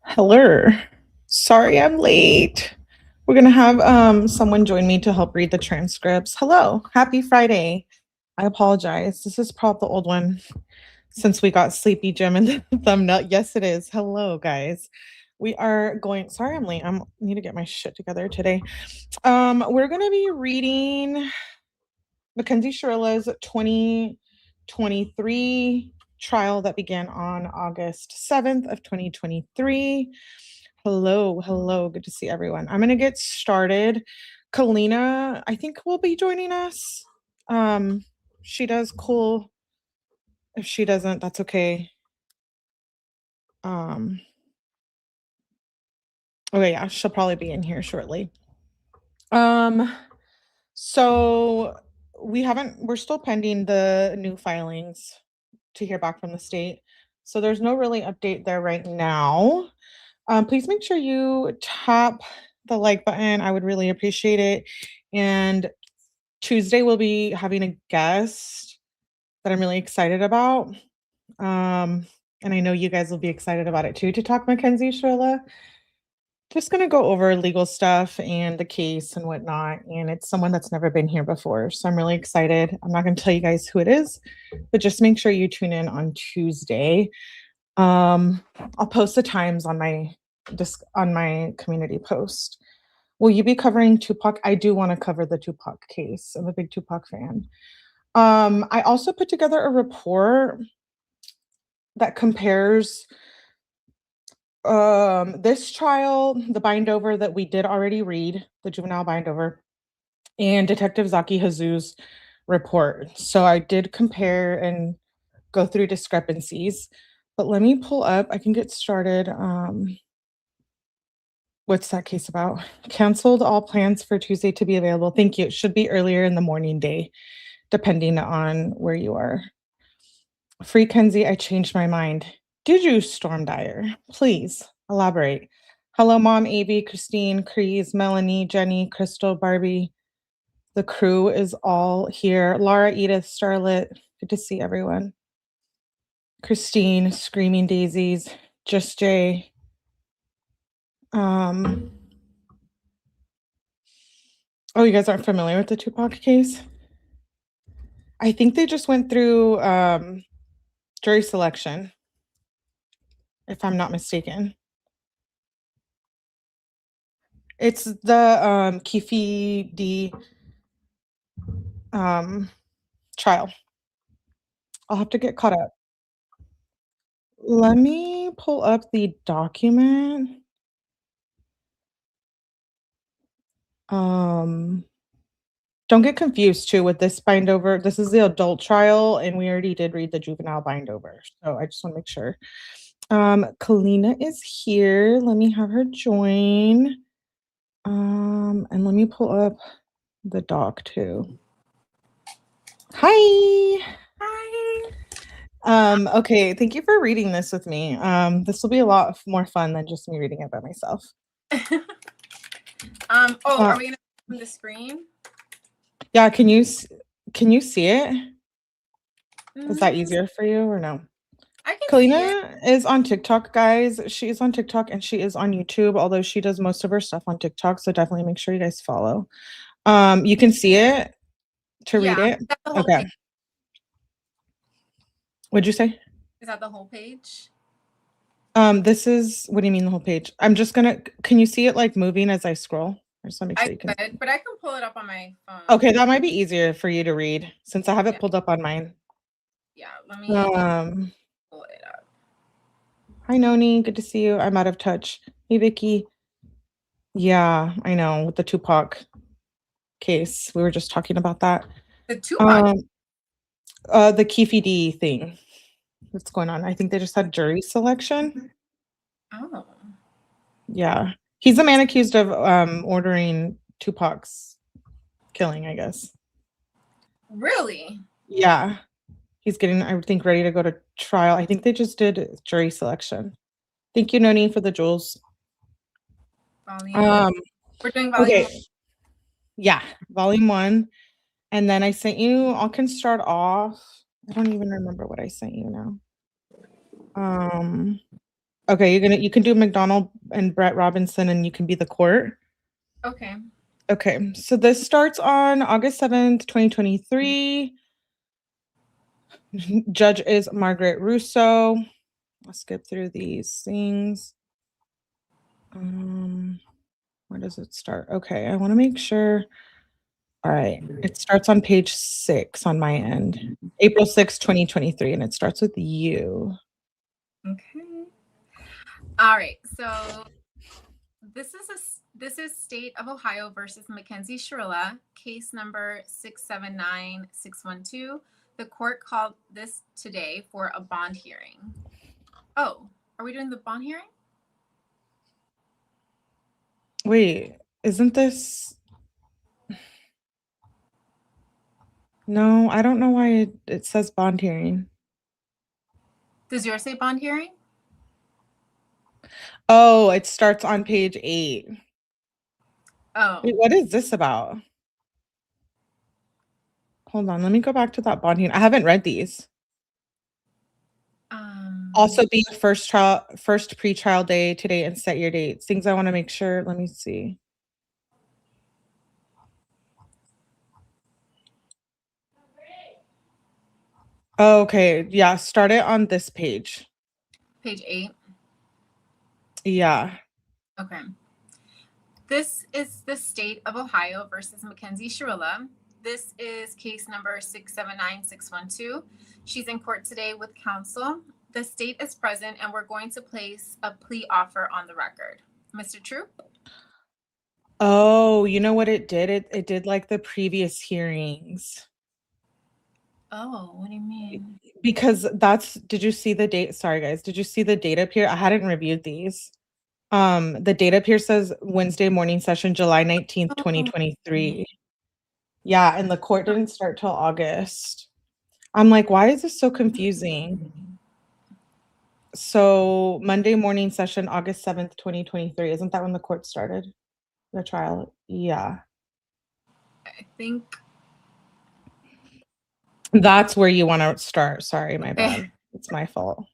Hello. Sorry I'm late. We're gonna have someone join me to help read the transcripts. Hello. Happy Friday. I apologize. This is probably the old one since we got Sleepy Jim in the thumbnail. Yes, it is. Hello, guys. We are going. Sorry, I'm late. I need to get my shit together today. We're gonna be reading Mackenzie Shirilla's 2023 trial that began on August 7th of 2023. Hello, good to see everyone. I'm gonna get started. Kalina, I think, will be joining us. She does cool. If she doesn't, that's okay. Okay, yeah, she'll probably be in here shortly. So we're still pending the new filings to hear back from the state. So there's no really update there right now. Please make sure you tap the like button. I would really appreciate it. And Tuesday we'll be having a guest that I'm really excited about. And I know you guys will be excited about it too, to talk Mackenzie Shirla. Just gonna go over legal stuff and the case and whatnot. And it's someone that's never been here before. So I'm really excited. I'm not gonna tell you guys who it is, but just make sure you tune in on Tuesday. I'll post the times on my community post. Will you be covering Tupac? I do want to cover the Tupac case. I'm a big Tupac fan. I also put together a report that compares this trial, the bindover that we did already read, the juvenile bindover, and Detective Zaki Hazu's report. So I did compare and go through discrepancies. But let me pull up. I can get started. What's that case about? Canceled all plans for Tuesday to be available. Thank you. It should be earlier in the morning day, depending on where you are. Free Kenzie, I changed my mind. Did you, Storm Dyer? Please elaborate. Hello, Mom, Avi, Christine, Crease, Melanie, Jenny, Crystal, Barbie. The crew is all here. Laura, Edith, Starlet. Good to see everyone. Christine, Screaming Daisies, Just Jay. Oh, you guys aren't familiar with the Tupac case? I think they just went through jury selection, if I'm not mistaken. It's the Kifi D trial. I'll have to get caught up. Let me pull up the document. Don't get confused too with this bindover. This is the adult trial, and we already did read the juvenile bindover. So I just want to make sure. Kalina is here. Let me have her join. And let me pull up the doc too. Hi. Okay, thank you for reading this with me. This will be a lot more fun than just me reading it by myself. Are we gonna on the screen? Yeah, can you see it? Is that easier for you or no? I can Kalina is on TikTok, guys. She is on TikTok and she is on YouTube, although she does most of her stuff on TikTok. So definitely make sure you guys follow. You can see it to read it. Okay. Page. What'd you say? Is that the whole page? This is, what do you mean the whole page? I'm just gonna, can you see it like moving as I scroll? I just want to make sure you can. But I can pull it up on my phone. Okay, that might be easier for you to read since I have it pulled up on mine. Yeah, let me pull it up. Hi, Noni. Good to see you. I'm out of touch. Hey, Vicky. Yeah, I know, with the Tupac case. We were just talking about that. The Tupac? The Kifi D thing. What's going on? I think they just had jury selection. Oh. Yeah. He's the man accused of ordering Tupac's killing, I guess. Really? Yeah. He's getting, I think, ready to go to trial. I think they just did jury selection. Thank you, Noni, for the jewels. We're doing volume 1. Yeah, volume 1. And then I sent you, I can start off. I don't even remember what I sent you now. Okay, you can do McDonald and Brett Robinson, and you can be the court. Okay. Okay, so this starts on August 7th, 2023. Judge is Margaret Russo. I'll skip through these things. Where does it start? Okay, I want to make sure. All right, it starts on page 6 on my end. April 6th, 2023, and it starts with you. Okay. All right. So this is State of Ohio versus MACKENZIE SHIRILLA, case number 679612. The court called this today for a bond hearing. Oh, are we doing the bond hearing? Wait, isn't this? No, I don't know why it says bond hearing. Does yours say bond hearing? Oh, it starts on page 8. Oh. Wait, what is this about? Hold on, let me go back to that bond hearing. I haven't read these. Also be a first pre-trial day today and set your dates. Things I want to make sure. Let me see. Okay, yeah, start it on this page. Page 8. Yeah. Okay. This is the State of Ohio versus MACKENZIE SHIRILLA. This is case number 679612. She's in court today with counsel. The state is present, and we're going to place a plea offer on the record. Mr. True? Oh, you know what it did? It did like the previous hearings. Oh, what do you mean? Because did you see the date? Sorry guys, did you see the date up here? I hadn't reviewed these. The date up here says Wednesday morning session, July 19th, 2023. Yeah, and the court didn't start till August. I'm like, why is this so confusing? So Monday morning session, August 7th, 2023. Isn't that when the court started? The trial? Yeah. I think That's where you want to start. Sorry, my bad. It's my fault.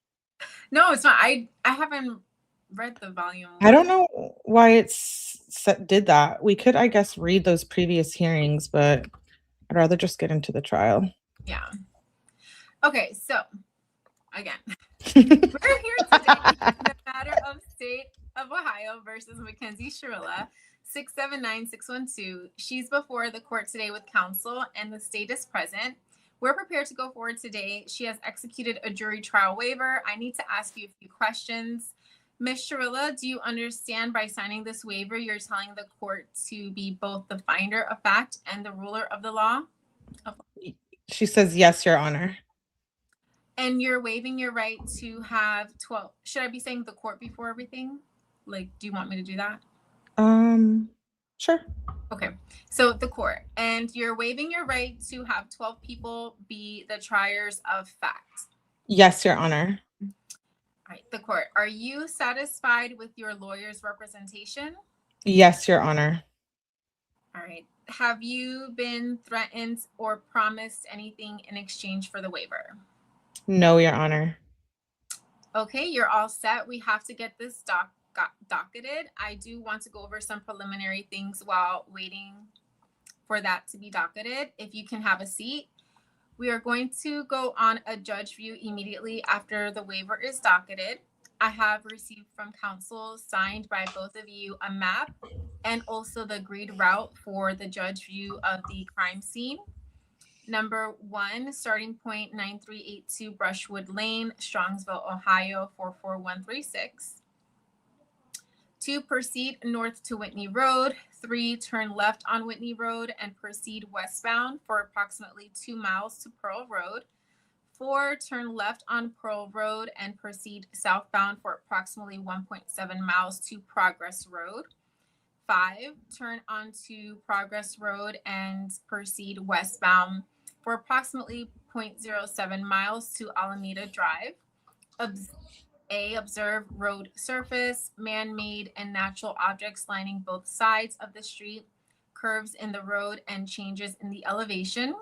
No, it's not. I haven't read the volume. I don't know why did that. We could, I guess, read those previous hearings, but I'd rather just get into the trial. Yeah. Okay, so again, we're here today in the matter of State of Ohio versus MACKENZIE SHIRILLA, 679612. She's before the court today with counsel, and the state is present. We're prepared to go forward today. She has executed a jury trial waiver. I need to ask you a few questions. Ms. SHIRILLA, do you understand by signing this waiver, you're telling the court to be both the finder of fact and the ruler of the law? She says, yes, Your Honor. And you're waiving your right to have 12. Should I be saying the court before everything? Like, do you want me to do that? Sure. Okay. So the court. And you're waiving your right to have 12 people be the triers of fact. Yes, Your Honor. All right. The court. Are you satisfied with your lawyer's representation? Yes, Your Honor. All right. Have you been threatened or promised anything in exchange for the waiver? No, Your Honor. Okay, you're all set. We have to get this docketed. I do want to go over some preliminary things while waiting for that to be docketed. If you can have a seat. We are going to go on a judge view immediately after the waiver is docketed. I have received from counsel, signed by both of you, a map and also the agreed route for the judge view of the crime scene. Number 1, starting point 9382 Brushwood Lane, Strongsville, Ohio 44136. 2, proceed north to Whitney Road. 3, turn left on Whitney Road and proceed westbound for approximately 2 miles to Pearl Road. 4, turn left on Pearl Road and proceed southbound for approximately 1.7 miles to Progress Road. 5, turn onto Progress Road and proceed westbound for approximately 0.07 miles to Alameda Drive. Observe road surface, man-made and natural objects lining both sides of the street, curves in the road, and changes in the elevation.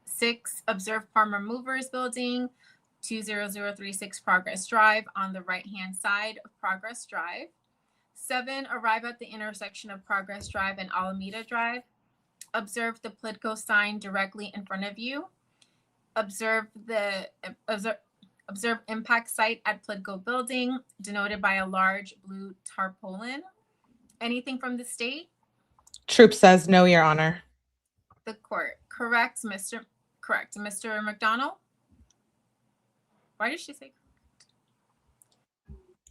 6, observe Palmer Movers Building, 20036 Progress Drive on the right-hand side of Progress Drive. 7, arrive at the intersection of Progress Drive and Alameda Drive. Observe the Plitco sign directly in front of you. Observe impact site at Plitco building, denoted by a large blue tarpaulin. Anything from the state? Troop says no, Your Honor. The court. Correct, Mr. McDonald? Why did she say?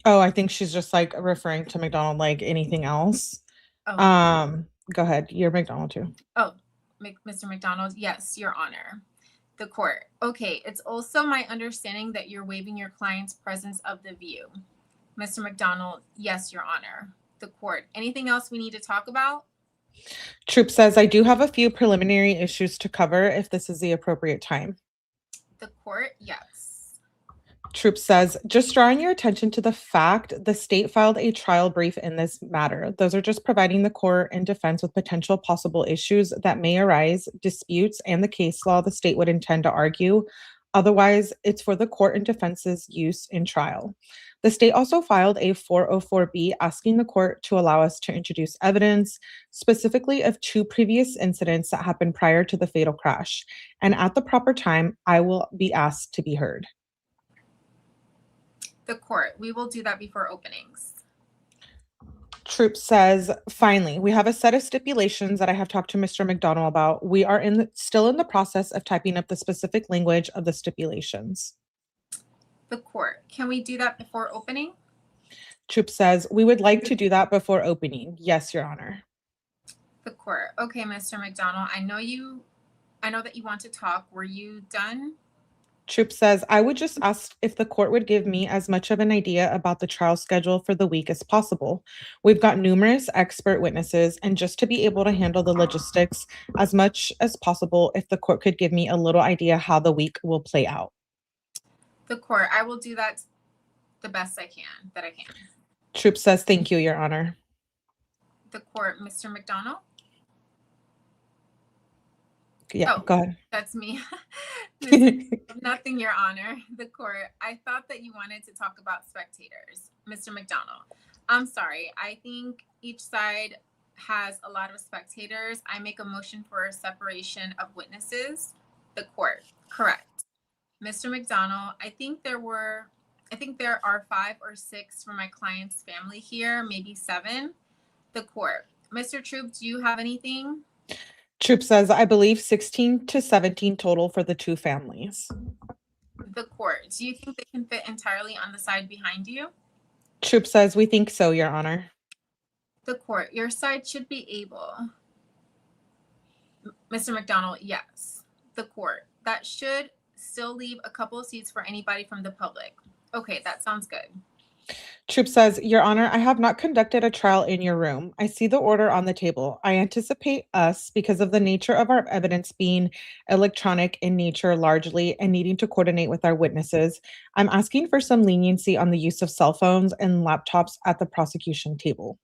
Oh, I think she's just like referring to McDonald like anything else. Oh. Go ahead. You're McDonald too. Oh, Mr. McDonald, yes, Your Honor. The court. Okay, it's also my understanding that you're waiving your client's presence of the view. Mr. McDonald, yes, Your Honor. The court. Anything else we need to talk about? Troop says I do have a few preliminary issues to cover if this is the appropriate time. The court, yes. Troop says, just drawing your attention to the fact the state filed a trial brief in this matter. Those are just providing the court and defense with potential possible issues that may arise, disputes, and the case law the state would intend to argue. Otherwise, it's for the court and defense's use in trial. The state also filed a 404B asking the court to allow us to introduce evidence, specifically of 2 previous incidents that happened prior to the fatal crash. And at the proper time, I will be asked to be heard. The court. We will do that before openings. Troop says, finally, we have a set of stipulations that I have talked to Mr. McDonald about. We are still in the process of typing up the specific language of the stipulations. The court. Can we do that before opening? Troop says, we would like to do that before opening. Yes, Your Honor. The court. Okay, Mr. McDonald, I know that you want to talk. Were you done? Troop says, I would just ask if the court would give me as much of an idea about the trial schedule for the week as possible. We've got numerous expert witnesses, and just to be able to handle the logistics as much as possible, if the court could give me a little idea how the week will play out. The court. I will do that the best I can. Troop says, thank you, Your Honor. The court. Mr. McDonald? Yeah, go ahead. That's me. Nothing, Your Honor. The court. I thought that you wanted to talk about spectators. Mr. McDonald, I'm sorry. I think each side has a lot of spectators. I make a motion for a separation of witnesses. The court. Correct. Mr. McDonald, I think there are 5 or 6 from my client's family here, maybe 7. The court. Mr. Troop, do you have anything? Troop says, I believe 16 to 17 total for the 2 families. The court. Do you think they can fit entirely on the side behind you? Troop says, we think so, Your Honor. The court. Your side should be able. Mr. McDonald, yes. The court. That should still leave a couple of seats for anybody from the public. Okay, that sounds good. Troop says, Your Honor, I have not conducted a trial in your room. I see the order on the table. I anticipate us, because of the nature of our evidence being electronic in nature largely and needing to coordinate with our witnesses, I'm asking for some leniency on the use of cell phones and laptops at the prosecution table.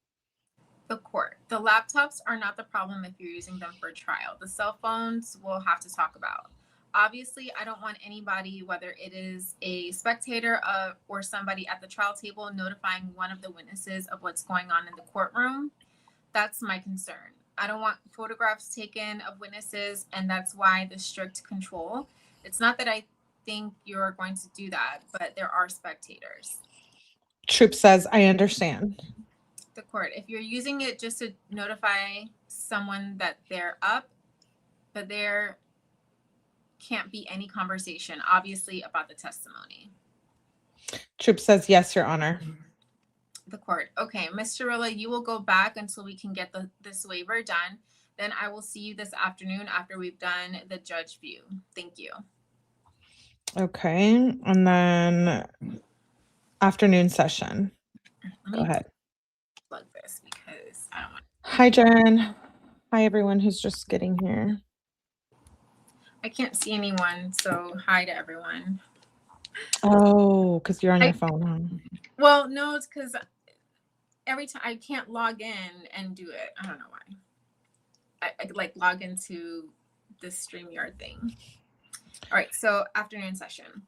The court. The laptops are not the problem if you're using them for trial. The cell phones we'll have to talk about. Obviously, I don't want anybody, whether it is a spectator or somebody at the trial table, notifying one of the witnesses of what's going on in the courtroom. That's my concern. I don't want photographs taken of witnesses, and that's why the strict control. It's not that I think you're going to do that, but there are spectators. Troop says, I understand. The court. If you're using it just to notify someone that they're up, but there can't be any conversation, obviously, about the testimony. Troop says, yes, Your Honor. The court. Okay, Ms. Shirilla, you will go back until we can get this waiver done. Then I will see you this afternoon after we've done the judge view. Thank you. Okay, and then afternoon session. Go ahead. Plug this because I don't want. Hi, Jen. Hi, everyone who's just getting here. I can't see anyone, so hi to everyone. Oh, because you're on your phone, huh? Well, no, it's because every time I can't log in and do it. I don't know why. I like log into the StreamYard thing. All right, so afternoon session.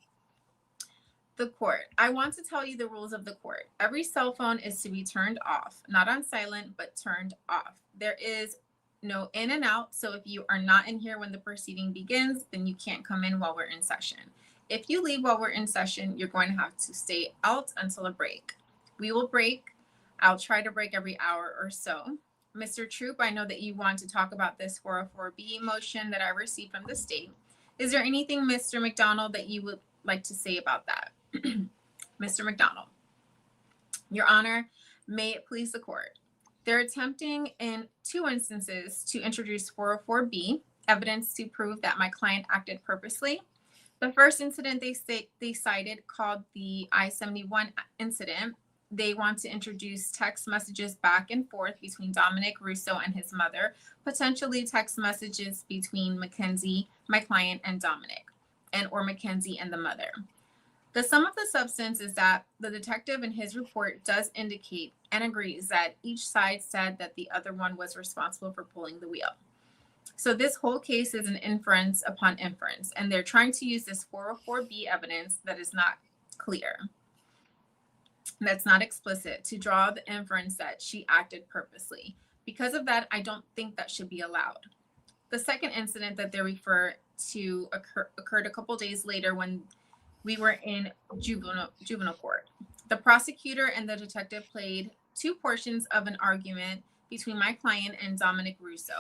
The court. I want to tell you the rules of the court. Every cell phone is to be turned off, not on silent, but turned off. There is no in and out. So if you are not in here when the proceeding begins, then you can't come in while we're in session. If you leave while we're in session, you're going to have to stay out until a break. We will break. I'll try to break every hour or so. Mr. Troop, I know that you want to talk about this 404B motion that I received from the state. Is there anything, Mr. McDonald, that you would like to say about that? Mr. McDonald. Your Honor, may it please the court. They're attempting in 2 instances to introduce 404B evidence to prove that my client acted purposely. The first incident they cited, called the I-71 incident, they want to introduce text messages back and forth between Dominic Russo and his mother, potentially text messages between Mackenzie, my client, and Dominic, or Mackenzie and the mother. The sum of the substance is that the detective in his report does indicate and agrees that each side said that the other one was responsible for pulling the wheel. So this whole case is an inference upon inference, and they're trying to use this 404B evidence that is not clear, that's not explicit, to draw the inference that she acted purposely. Because of that, I don't think that should be allowed. The second incident that they refer to occurred a couple days later when we were in juvenile court. The prosecutor and the detective played 2 portions of an argument between my client and Dominic Russo.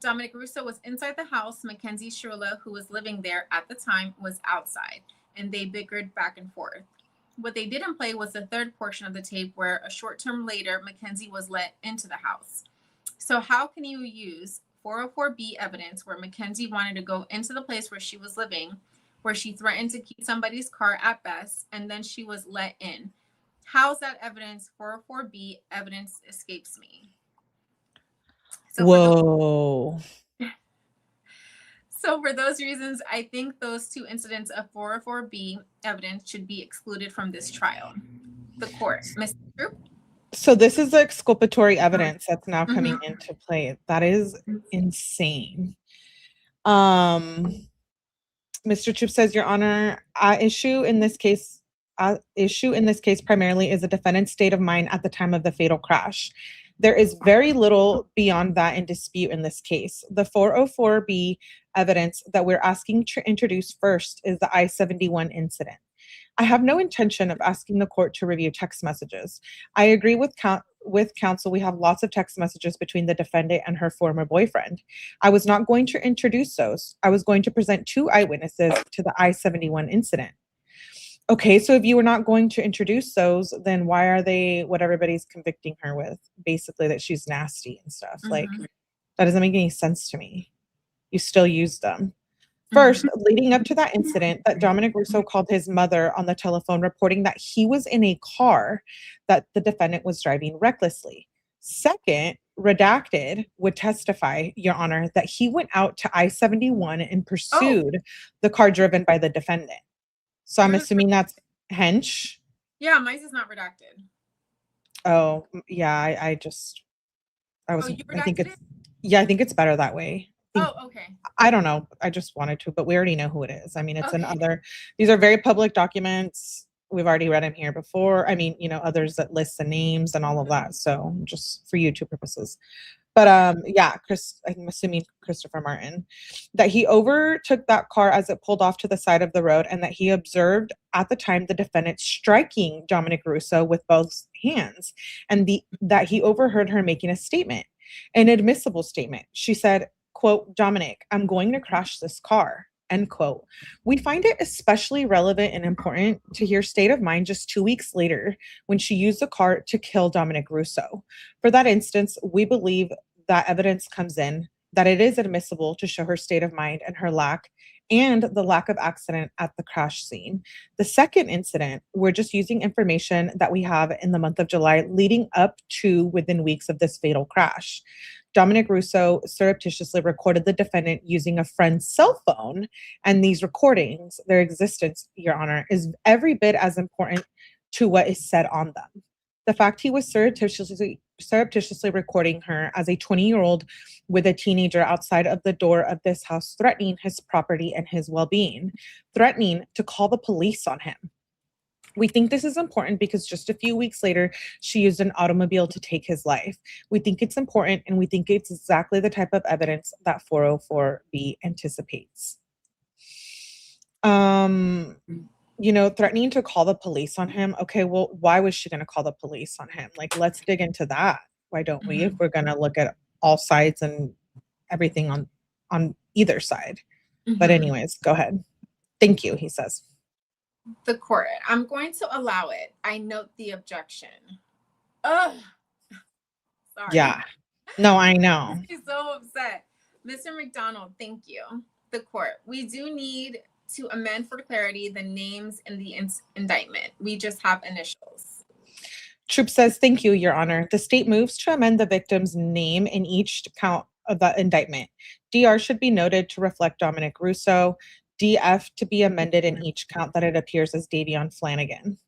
Dominic Russo was inside the house. Mackenzie SHIRILLA, who was living there at the time, was outside, and they bickered back and forth. What they didn't play was the third portion of the tape where a short term later, Mackenzie was let into the house. So how can you use 404B evidence where Mackenzie wanted to go into the place where she was living, where she threatened to keep somebody's car at best, and then she was let in? How's that evidence? 404B evidence escapes me. So Whoa. So for those reasons, I think those 2 incidents of 404B evidence should be excluded from this trial. The court. Mr. Troop? So this is the exculpatory evidence that's now coming into play. That is insane. Mr. Troop says, Your Honor, issue in this case primarily is the defendant's state of mind at the time of the fatal crash. There is very little beyond that in dispute in this case. The 404B evidence that we're asking to introduce first is the I-71 incident. I have no intention of asking the court to review text messages. I agree with counsel. We have lots of text messages between the defendant and her former boyfriend. I was not going to introduce those. I was going to present 2 eyewitnesses to the I-71 incident. Okay, so if you were not going to introduce those, then why are they what everybody's convicting her with? Basically that she's nasty and stuff. Like, that doesn't make any sense to me. You still use them. First, leading up to that incident, that Dominic Russo called his mother on the telephone reporting that he was in a car that the defendant was driving recklessly. Second, redacted would testify, Your Honor, that he went out to I-71 and pursued the car driven by the defendant. So I'm assuming that's hench. Yeah, mine is not redacted. Oh, yeah, I think it's better that way. Okay. I don't know. I just wanted to, but we already know who it is. I mean, it's these are very public documents. We've already read them here before. I mean, others that list the names and all of that. So just for YouTube purposes. But I'm assuming Christopher Martin, that he overtook that car as it pulled off to the side of the road, and that he observed at the time the defendant striking Dominic Russo with both hands, and that he overheard her making a statement, an admissible statement. She said, quote, Dominic, I'm going to crash this car, end quote. We find it especially relevant and important to hear state of mind just 2 weeks later when she used the car to kill Dominic Russo. For that instance, we believe that evidence comes in, that it is admissible to show her state of mind and the lack of accident at the crash scene. The second incident, we're just using information that we have in the month of July leading up to within weeks of this fatal crash. Dominic Russo surreptitiously recorded the defendant using a friend's cell phone, and these recordings, their existence, Your Honor, is every bit as important to what is said on them. The fact he was surreptitiously recording her as a 20-year-old with a teenager outside of the door of this house, threatening his property and his well-being, threatening to call the police on him. We think this is important because just a few weeks later, she used an automobile to take his life. We think it's important, and we think it's exactly the type of evidence that 404B anticipates. Threatening to call the police on him. Okay, well, why was she gonna call the police on him? Like, let's dig into that. Why don't we? If we're gonna look at all sides and everything on either side. But anyways, go ahead. Thank you, he says. The court, I'm going to allow it. I note the objection. Ugh. Sorry. Yeah. No, I know. He's so upset. Mr. McDonald, thank you. The court, we do need to amend for clarity the names in the indictment. We just have initials. Troop says, thank you, Your Honor. The state moves to amend the victim's name in each count of the indictment. DR should be noted to reflect Dominic Russo. DF to be amended in each count that it appears as Davion Flanagan.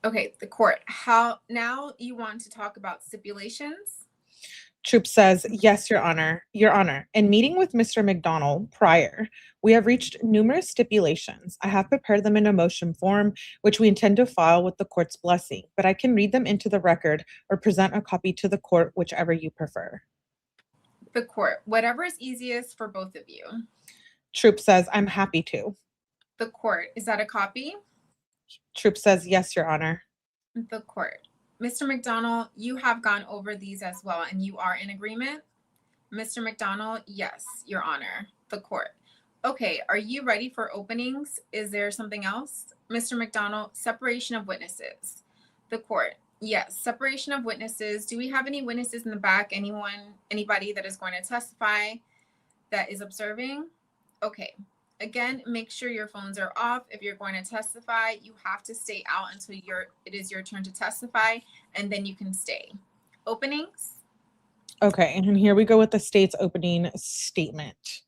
Okay, the court. How now you want to talk about stipulations? Troop says, yes, Your Honor. Your Honor, in meeting with Mr. McDonald prior, we have reached numerous stipulations. I have prepared them in a motion form, which we intend to file with the court's blessing, but I can read them into the record or present a copy to the court, whichever you prefer. The court, whatever is easiest for both of you. Troop says, I'm happy to. The court, is that a copy? Troop says, yes, Your Honor. The court, Mr. McDonald, you have gone over these as well, and you are in agreement? Mr. McDonald, yes, Your Honor. The court, okay, are you ready for openings? Is there something else? Mr. McDonald, separation of witnesses. The court, yes, separation of witnesses. Do we have any witnesses in the back? Anybody that is going to testify that is observing? Okay. Again, make sure your phones are off. If you're going to testify, you have to stay out until it is your turn to testify, and then you can stay. Openings? Okay, and here we go with the state's opening statement.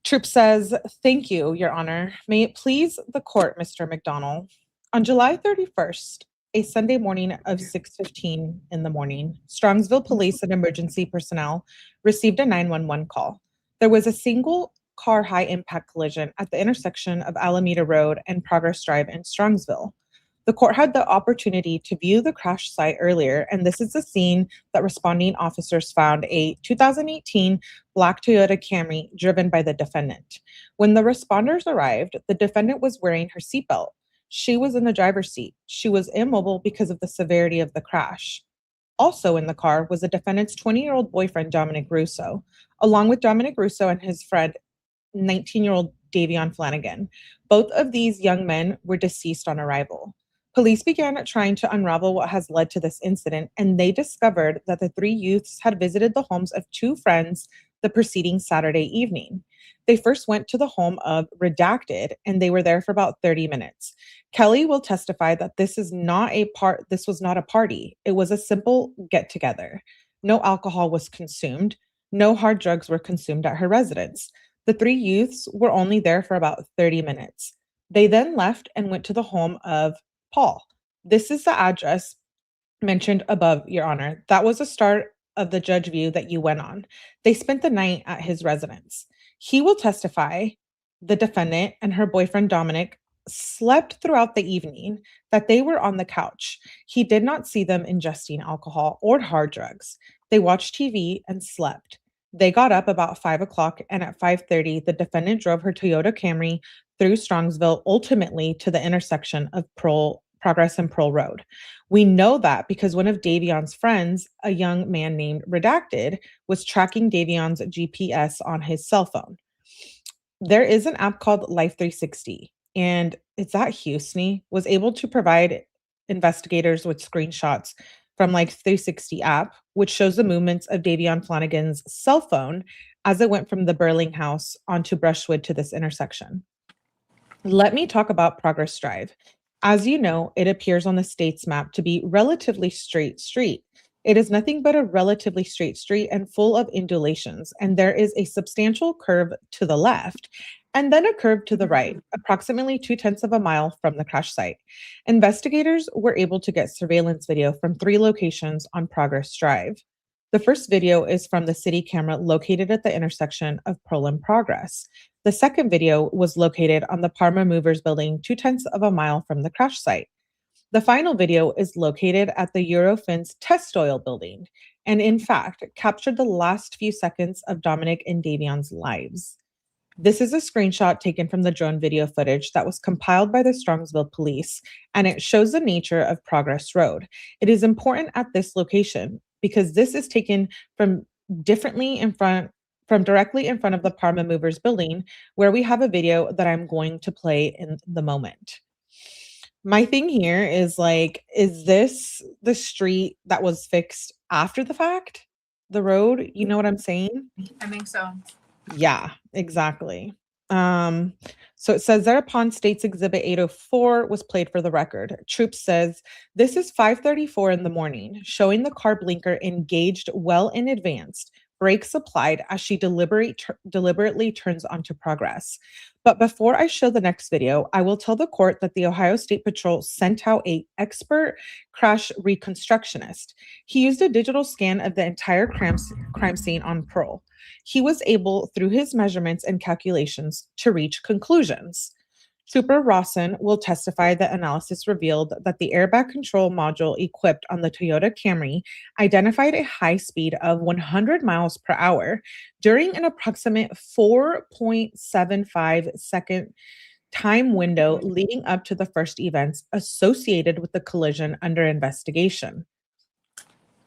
Troop says, thank you, Your Honor. May it please the court, Mr. McDonald. On July 31st, a Sunday morning of 6:15 in the morning, Strongsville Police and emergency personnel received a 911 call. There was a single car high-impact collision at the intersection of Alameda Road and Progress Drive in Strongsville. The court had the opportunity to view the crash site earlier, and this is the scene that responding officers found a 2018 black Toyota Camry driven by the defendant. When the responders arrived, the defendant was wearing her seatbelt. She was in the driver's seat. She was immobile because of the severity of the crash. Also in the car was the defendant's 20-year-old boyfriend, Dominic Russo, along with Dominic Russo and his friend, 19-year-old Davion Flanagan. Both of these young men were deceased on arrival. Police began trying to unravel what has led to this incident, and they discovered that the three youths had visited the homes of two friends the preceding Saturday evening. They first went to the home of Redacted, and they were there for about 30 minutes. Kelly will testify that this was not a party. It was a simple get-together. No alcohol was consumed. No hard drugs were consumed at her residence. The three youths were only there for about 30 minutes. They then left and went to the home of Paul. This is the address mentioned above, Your Honor. That was the start of the judge view that you went on. They spent the night at his residence. He will testify the defendant and her boyfriend, Dominic, slept throughout the evening, that they were on the couch. He did not see them ingesting alcohol or hard drugs. They watched TV and slept. They got up about 5 o'clock, and at 5:30, the defendant drove her Toyota Camry through Strongsville, ultimately to the intersection of Progress and Pearl Road. We know that because one of Davion's friends, a young man named Redacted, was tracking Davion's GPS on his cell phone. There is an app called Life 360, and it's at Houston, was able to provide investigators with screenshots from Life 360 app, which shows the movements of Davion Flanagan's cell phone as it went from the Burling house onto Brushwood to this intersection. Let me talk about Progress Drive. As you know, it appears on the state's map to be relatively straight street. It is nothing but a relatively straight street and full of undulations, and there is a substantial curve to the left and then a curve to the right, approximately 0.2 of a mile from the crash site. Investigators were able to get surveillance video from 3 locations on Progress Drive. The first video is from the city camera located at the intersection of Pearl and Progress. The second video was located on the Parma Movers building 2/10 of a mile from the crash site. The final video is located at the Eurofins test oil building and, in fact, captured the last few seconds of Dominic and Davion's lives. This is a screenshot taken from the drone video footage that was compiled by the Strongsville police, and it shows the nature of Progress Road. It is important at this location because this is taken from directly in front of the Parma Movers building, where we have a video that I'm going to play in the moment. My thing here is like, is this the street that was fixed after the fact? The road, you know what I'm saying? I think so. Yeah, exactly. So it says thereupon States Exhibit 804 was played for the record. Troop says this is 5:34 in the morning, showing the car blinker engaged well in advance, brakes applied as she deliberately turns onto Progress. But before I show the next video, I will tell the court that the Ohio State Patrol sent out an expert crash reconstructionist. He used a digital scan of the entire crime scene on Pearl. He was able, through his measurements and calculations, to reach conclusions. Trooper Rawson will testify that analysis revealed that the airbag control module equipped on the Toyota Camry identified a high speed of 100 miles per hour during an approximate 4.75-second time window leading up to the first events associated with the collision under investigation.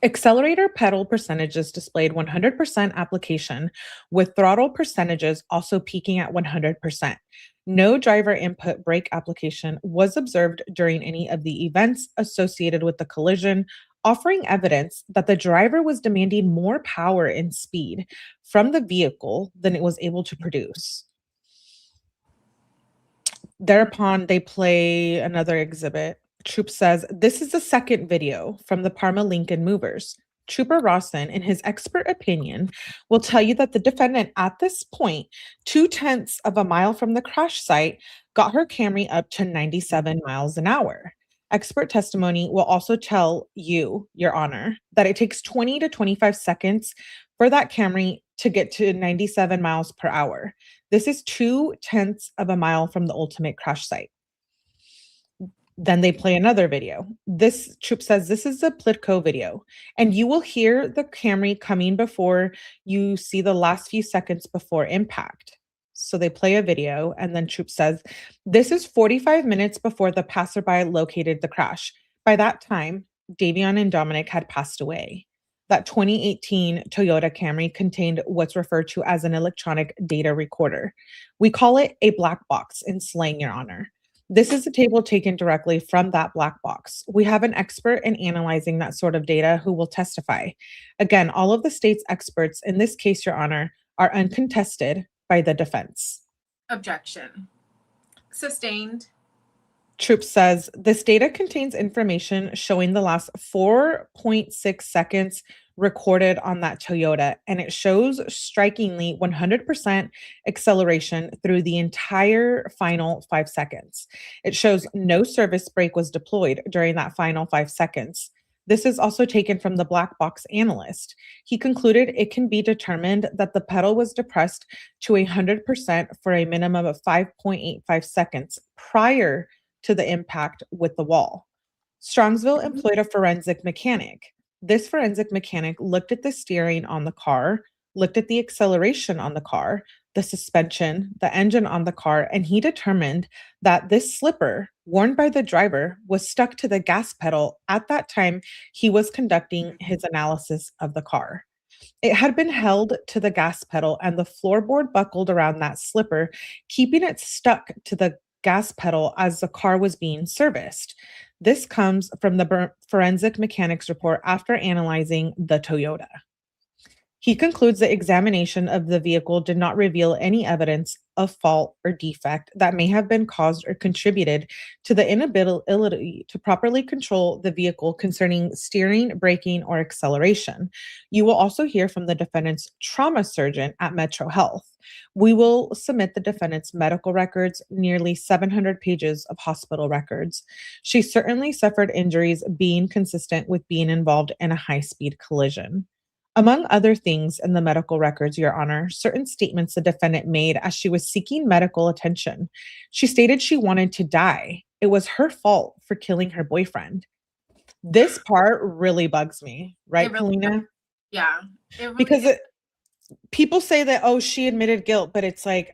Accelerator pedal percentages displayed 100% application, with throttle percentages also peaking at 100%. No driver input brake application was observed during any of the events associated with the collision, offering evidence that the driver was demanding more power and speed from the vehicle than it was able to produce. Thereupon, they play another exhibit. Troop says, this is the second video from the Parma Lincoln Movers. Trooper Rawson, in his expert opinion, will tell you that the defendant at this point, 2/10 of a mile from the crash site, got her Camry up to 97 miles an hour. Expert testimony will also tell you, Your Honor, that it takes 20 to 25 seconds for that Camry to get to 97 miles per hour. This is 2/10 of a mile from the ultimate crash site. Then they play another video. This troop says this is a Plitco video, and you will hear the Camry coming before you see the last few seconds before impact. So they play a video, and then troop says this is 45 minutes before the passerby located the crash. By that time, Davion and Dominic had passed away. That 2018 Toyota Camry contained what's referred to as an electronic data recorder. We call it a black box in slang, Your Honor. This is a table taken directly from that black box. We have an expert in analyzing that sort of data who will testify. Again, all of the state's experts, in this case, Your Honor, are uncontested by the defense. Objection. Sustained. Troop says this data contains information showing the last 4.6 seconds recorded on that Toyota, and it shows strikingly 100% acceleration through the entire final 5 seconds. It shows no service brake was deployed during that final 5 seconds. This is also taken from the black box analyst. He concluded it can be determined that the pedal was depressed to 100% for a minimum of 5.85 seconds prior to the impact with the wall. Strongsville employed a forensic mechanic. This forensic mechanic looked at the steering on the car, looked at the acceleration on the car, the suspension, the engine on the car, and he determined that this slipper worn by the driver was stuck to the gas pedal at that time he was conducting his analysis of the car. It had been held to the gas pedal and the floorboard buckled around that slipper, keeping it stuck to the gas pedal as the car was being serviced. This comes from the forensic mechanics report after analyzing the Toyota. He concludes the examination of the vehicle did not reveal any evidence of fault or defect that may have been caused or contributed to the inability to properly control the vehicle concerning steering, braking, or acceleration. You will also hear from the defendant's trauma surgeon at Metro Health. We will submit the defendant's medical records, nearly 700 pages of hospital records. She certainly suffered injuries being consistent with being involved in a high-speed collision. Among other things in the medical records, Your Honor, certain statements the defendant made as she was seeking medical attention. She stated she wanted to die. It was her fault for killing her boyfriend. This part really bugs me, It right, really does. Kalina? Yeah. It really Because is. people say that, oh, she admitted guilt, but it's like,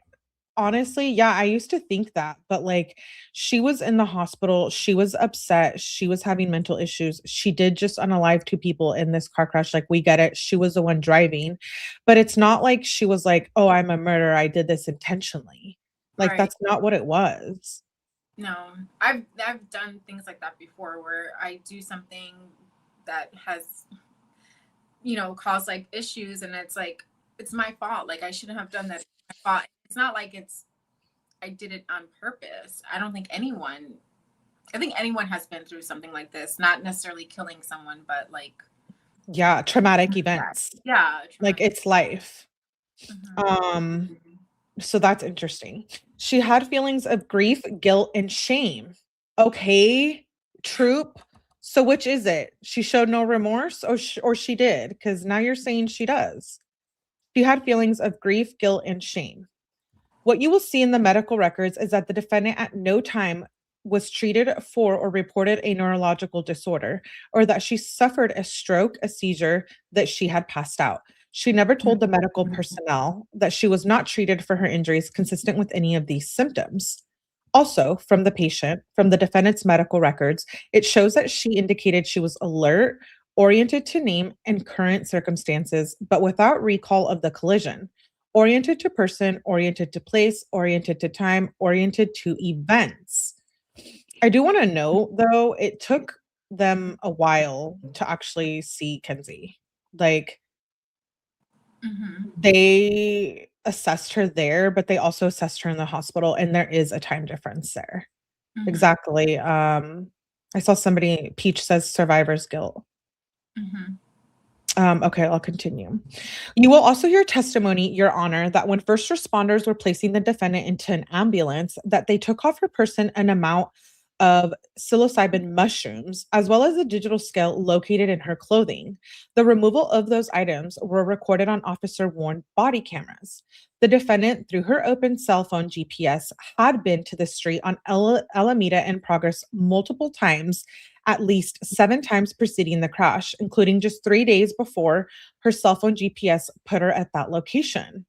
honestly, yeah, I used to think that, but like she was in the hospital, she was upset, she was having mental issues. She did just unalive two people in this car crash. Like, we get it. She was the one driving, but it's not like she was like, oh, I'm a murderer. I did this intentionally. Like, Right. that's not what it was. No. I've done things like that before where I do something that has, caused like issues, and it's like it's my fault. Like I shouldn't have done that. It's my fault. It's not like I did it on purpose. I think anyone has been through something like this, not necessarily killing someone, but like Yeah, traumatic that. events. Yeah, Like, traumatic. it's life. Mhm. Um, so that's interesting. She had feelings of grief, guilt, and shame. Okay, troop. So which is it? She showed no remorse, or she did? Because now you're saying she does. She had feelings of grief, guilt, and shame. What you will see in the medical records is that the defendant at no time was treated for or reported a neurological disorder, or that she suffered a stroke, a seizure, that she had passed out. She never told the medical personnel that she was not treated for her injuries consistent with any of these symptoms. Also, from the patient, from the defendant's medical records, it shows that she indicated she was alert, oriented to name and current circumstances, but without recall of the collision. Oriented to person, oriented to place, oriented to time, oriented to events. I do want to note, though, it took them a while to actually see Kenzie. Like, Mhm. they assessed her there, but they also assessed her in the hospital, and there is a time difference there. Mhm. Exactly. I saw somebody, Peach says survivor's guilt. Mhm. Okay, I'll continue. You will also hear testimony, Your Honor, that when first responders were placing the defendant into an ambulance, that they took off her person an amount of psilocybin mushrooms, as well as a digital scale located in her clothing. The removal of those items were recorded on officer-worn body cameras. The defendant, through her open cell phone GPS, had been to the street on Alameda in Progress multiple times, at least 7 times preceding the crash, including just 3 days before her cell phone GPS put her at that location.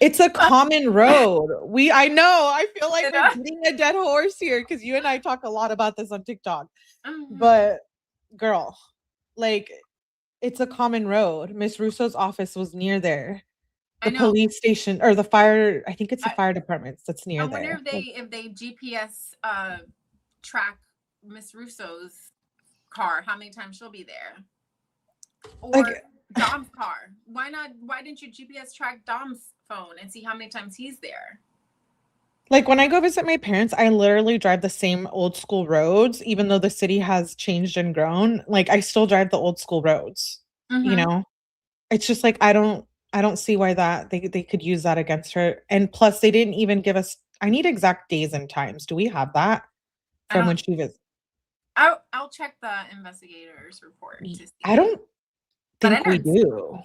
It's a common road. I know, I feel like we're beating a dead horse here because you and I talk a lot about this on TikTok. Mhm. But girl, like, it's a common road. Miss Russo's office was near there. I The know. police station or the fire, I think it's the I, fire departments that's I near wonder there. if they GPS track Miss Russo's car, how many times she'll be there, or Like, Dom's car. Why not? Why didn't you GPS track Dom's phone and see how many times he's there? Like, when I go visit my parents, I literally drive the same old school roads, even though the city has changed and grown. Like, I still drive the old school roads, you Mm-hmm. know? It's just like I don't see why that they could use that against her. And plus they didn't even give us, I need exact days and times. Do we have that I from don't. when she was I'll check the investigator's report to I see, don't but I think we didn't. do.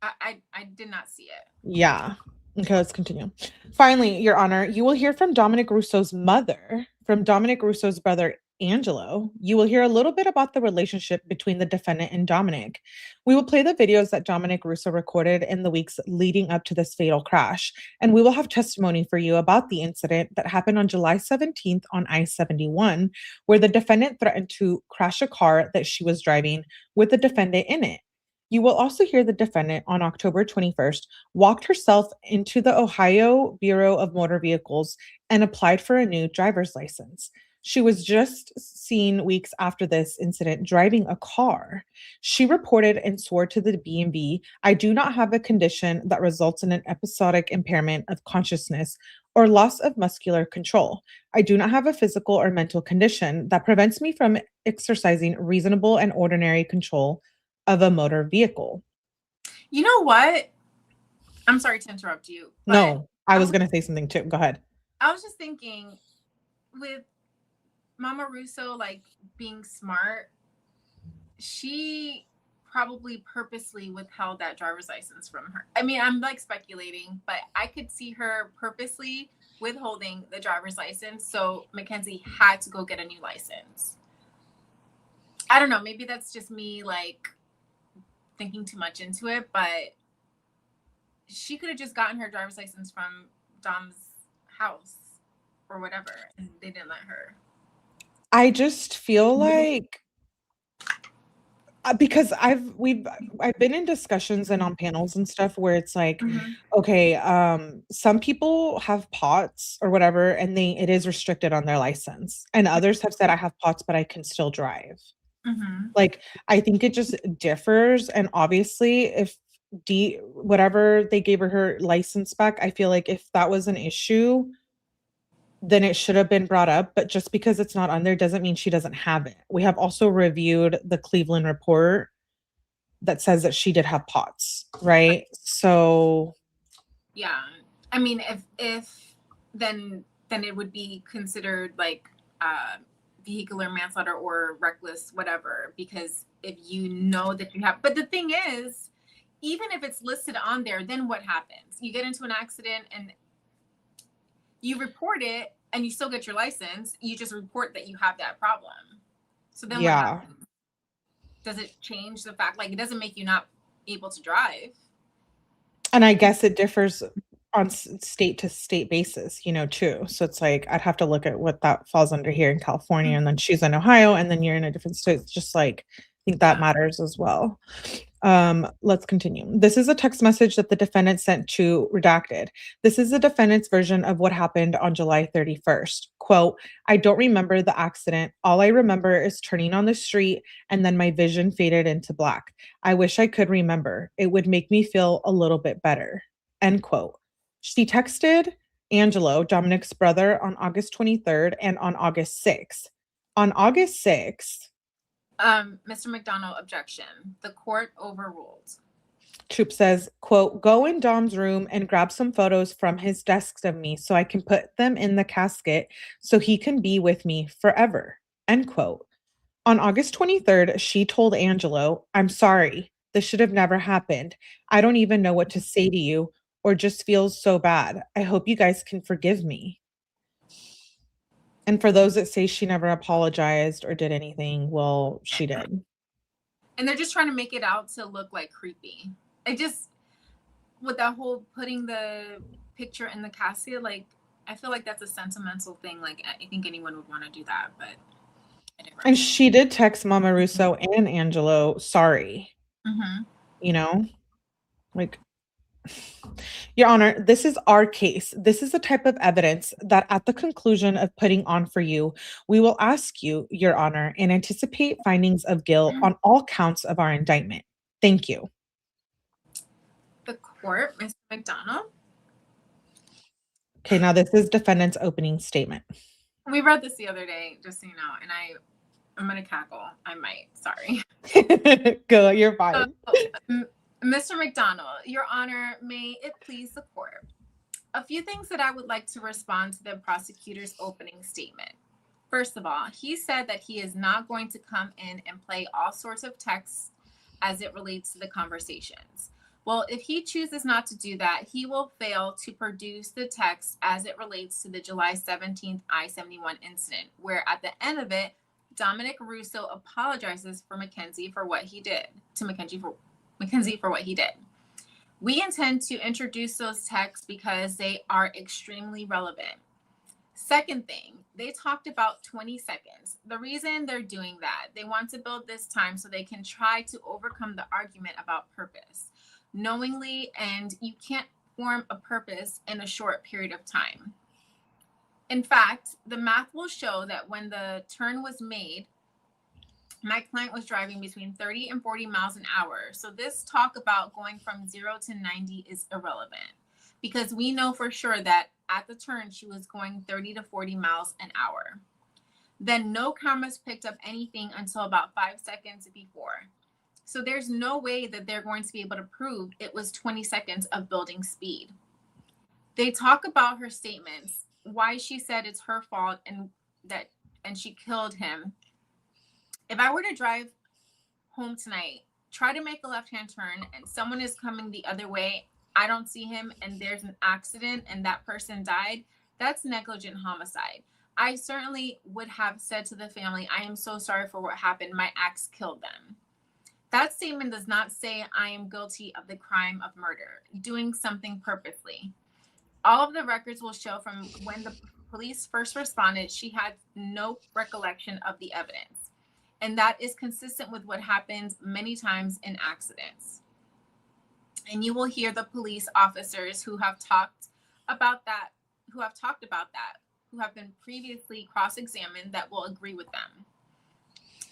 I did not see it. Yeah. Okay, let's continue. Finally, Your Honor, you will hear from Dominic Russo's mother, from Dominic Russo's brother, Angelo. You will hear a little bit about the relationship between the defendant and Dominic. We will play the videos that Dominic Russo recorded in the weeks leading up to this fatal crash, and we will have testimony for you about the incident that happened on July 17th on I 71, where the defendant threatened to crash a car that she was driving with the defendant in it. You will also hear the defendant on October 21st walked herself into the Ohio Bureau of Motor Vehicles and applied for a new driver's license. She was just seen weeks after this incident driving a car. She reported and swore to the B&B, "I do not have a condition that results in an episodic impairment of consciousness or loss of muscular control. I do not have a physical or mental condition that prevents me from exercising reasonable and ordinary control of a motor vehicle." You know what? I'm sorry to interrupt you, but No, I I was was gonna say something too. Go ahead. I was just thinking with Mama Russo like being smart. she probably purposely withheld that driver's license from her. I mean, I'm like speculating, but I could see her purposely withholding the driver's license so Mackenzie had to go get a new license. I don't know, maybe that's just me like thinking too much into it, but she could have just gotten her driver's license from Dom's house or whatever, and they didn't let her. I just feel like because I've been in discussions and on panels and stuff where it's like, okay, some people have POTS or whatever, and it is restricted on their license, and others have said I have POTS, but I can still drive. Like, I think it just differs, and obviously, if whatever they gave her license back, I feel like if that was an issue, then it should have been brought up, but just because it's not on there doesn't mean she doesn't have it. We have also reviewed the Cleveland report that says that she did have POTS, right? So yeah, I mean, if then it would be considered like vehicular manslaughter or reckless whatever, because if you know that you have, but the thing is, even if it's listed on there, then what happens? You get into an accident and you report it and you still get your license. You just report that you have that problem. So then what happens? Does it change the fact, like, it doesn't make you not able to drive? And I guess it differs on state to state basis, too. So it's like, I'd have to look at what that falls under here in California, and then she's in Ohio, and then you're in a different state. It's just like, I think that matters as well. Let's continue. This is a text message that the defendant sent to Redacted. This is the defendant's version of what happened on July 31st. Quote, I don't remember the accident. All I remember is turning on the street and then my vision faded into black. I wish I could remember. It would make me feel a little bit better. End quote. She texted Angelo, Dominic's brother, on August 23rd and on August 6th. On August 6th, Mr. McDonald, objection. The court overruled. Troop says, quote, go in Dom's room and grab some photos from his desk of me so I can put them in the casket so he can be with me forever. End quote. On August 23rd, she told Angelo, I'm sorry. This should have never happened. I don't even know what to say to you or just feels so bad. I hope you guys can forgive me. And for those that say she never apologized or did anything, well, she did. And they're just trying to make it out to look like creepy. With that whole putting the picture in the casket, like, I feel like that's a sentimental thing. Like, I think anyone would want to do that, but. And she did text Mama Russo and Angelo, sorry. Like, Your Honor, this is our case. This is the type of evidence that at the conclusion of putting on for you, we will ask you, Your Honor, and anticipate findings of guilt on all counts of our indictment. Thank you. The court, Mr. McDonald. Okay, now this is defendant's opening statement. We read this the other day, just so you know, and I'm going to cackle. I might. Sorry. Go, you're fine. Mr. McDonald, Your Honor, may it please the court. A few things that I would like to respond to the prosecutor's opening statement. First of all, he said that he is not going to come in and play all sorts of texts as it relates to the conversations. Well, if he chooses not to do that, he will fail to produce the text as it relates to the July 17th I-71 incident, where at the end of it, Dominic Russo apologizes for Mackenzie for what he did, to Mackenzie for what he did. We intend to introduce those texts because they are extremely relevant. Second thing, they talked about 20 seconds. The reason they're doing that, they want to build this time so they can try to overcome the argument about purpose knowingly, and you can't form a purpose in a short period of time. In fact, the math will show that when the turn was made, my client was driving between 30 and 40 miles an hour. So this talk about going from 0 to 90 is irrelevant because we know for sure that at the turn, she was going 30 to 40 miles an hour. Then no cameras picked up anything until about 5 seconds before. So there's no way that they're going to be able to prove it was 20 seconds of building speed. They talk about her statements, why she said it's her fault and she killed him. If I were to drive home tonight, try to make a left-hand turn and someone is coming the other way, I don't see him, and there's an accident and that person died, that's negligent homicide. I certainly would have said to the family, I am so sorry for what happened. My ex killed them. That statement does not say I am guilty of the crime of murder, doing something purposely. All of the records will show from when the police first responded, she had no recollection of the evidence. And that is consistent with what happens many times in accidents. And you will hear the police officers who have talked about that, who have been previously cross-examined, that will agree with them.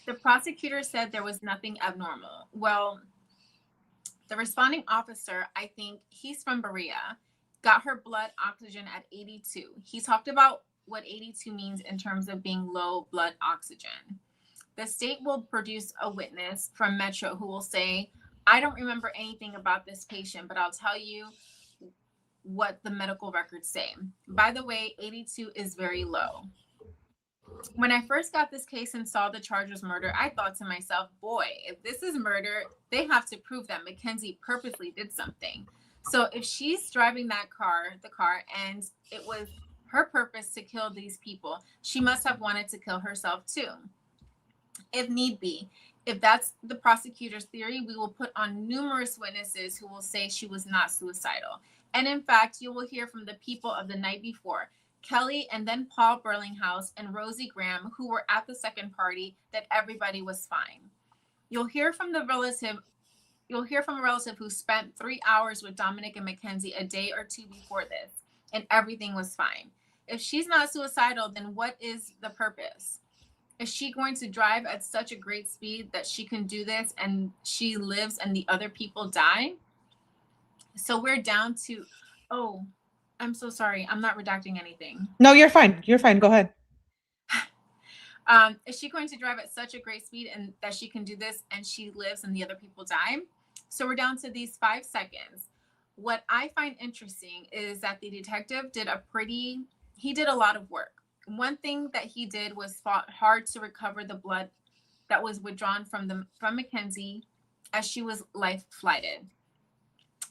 The prosecutor said there was nothing abnormal. Well, the responding officer, I think he's from Berea, got her blood oxygen at 82. He talked about what 82 means in terms of being low blood oxygen. The state will produce a witness from Metro who will say, I don't remember anything about this patient, but I'll tell you what the medical records say. By the way, 82 is very low. When I first got this case and saw the charge was murder, I thought to myself, boy, if this is murder, they have to prove that MACKENZIE purposely did something. So if she's driving the car, and it was her purpose to kill these people, she must have wanted to kill herself too. If need be, if that's the prosecutor's theory, we will put on numerous witnesses who will say she was not suicidal. And in fact, you will hear from the people of the night before, Kelly and then Paul Burlinghouse and Rosie Graham, who were at the second party, that everybody was fine. You'll hear from a relative who spent 3 hours with Dominic and MACKENZIE a day or two before this, and everything was fine. If she's not suicidal, then what is the purpose? Is she going to drive at such a great speed that she can do this and she lives and the other people die? So we're down to, oh, I'm so sorry. I'm not redacting anything. No, you're fine. You're fine. Go ahead. Is she going to drive at such a great speed and that she can do this and she lives and the other people die? So we're down to these 5 seconds. What I find interesting is that the detective did a lot of work. One thing that he did was fought hard to recover the blood that was withdrawn from MACKENZIE as she was life flighted.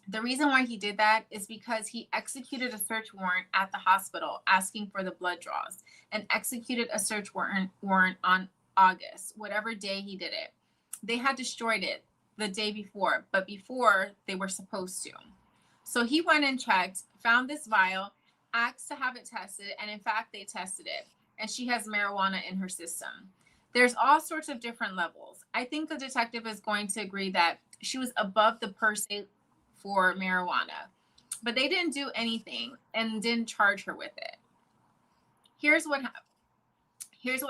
The reason why he did that is because he executed a search warrant at the hospital asking for the blood draws, and executed a search warrant on August, whatever day he did it. They had destroyed it the day before, but before they were supposed to. So he went and checked, found this vial, asked to have it tested, and in fact, they tested it, and she has marijuana in her system. There's all sorts of different levels. I think the detective is going to agree that she was above the per se for marijuana, but they didn't do anything and didn't charge her with it. Here's what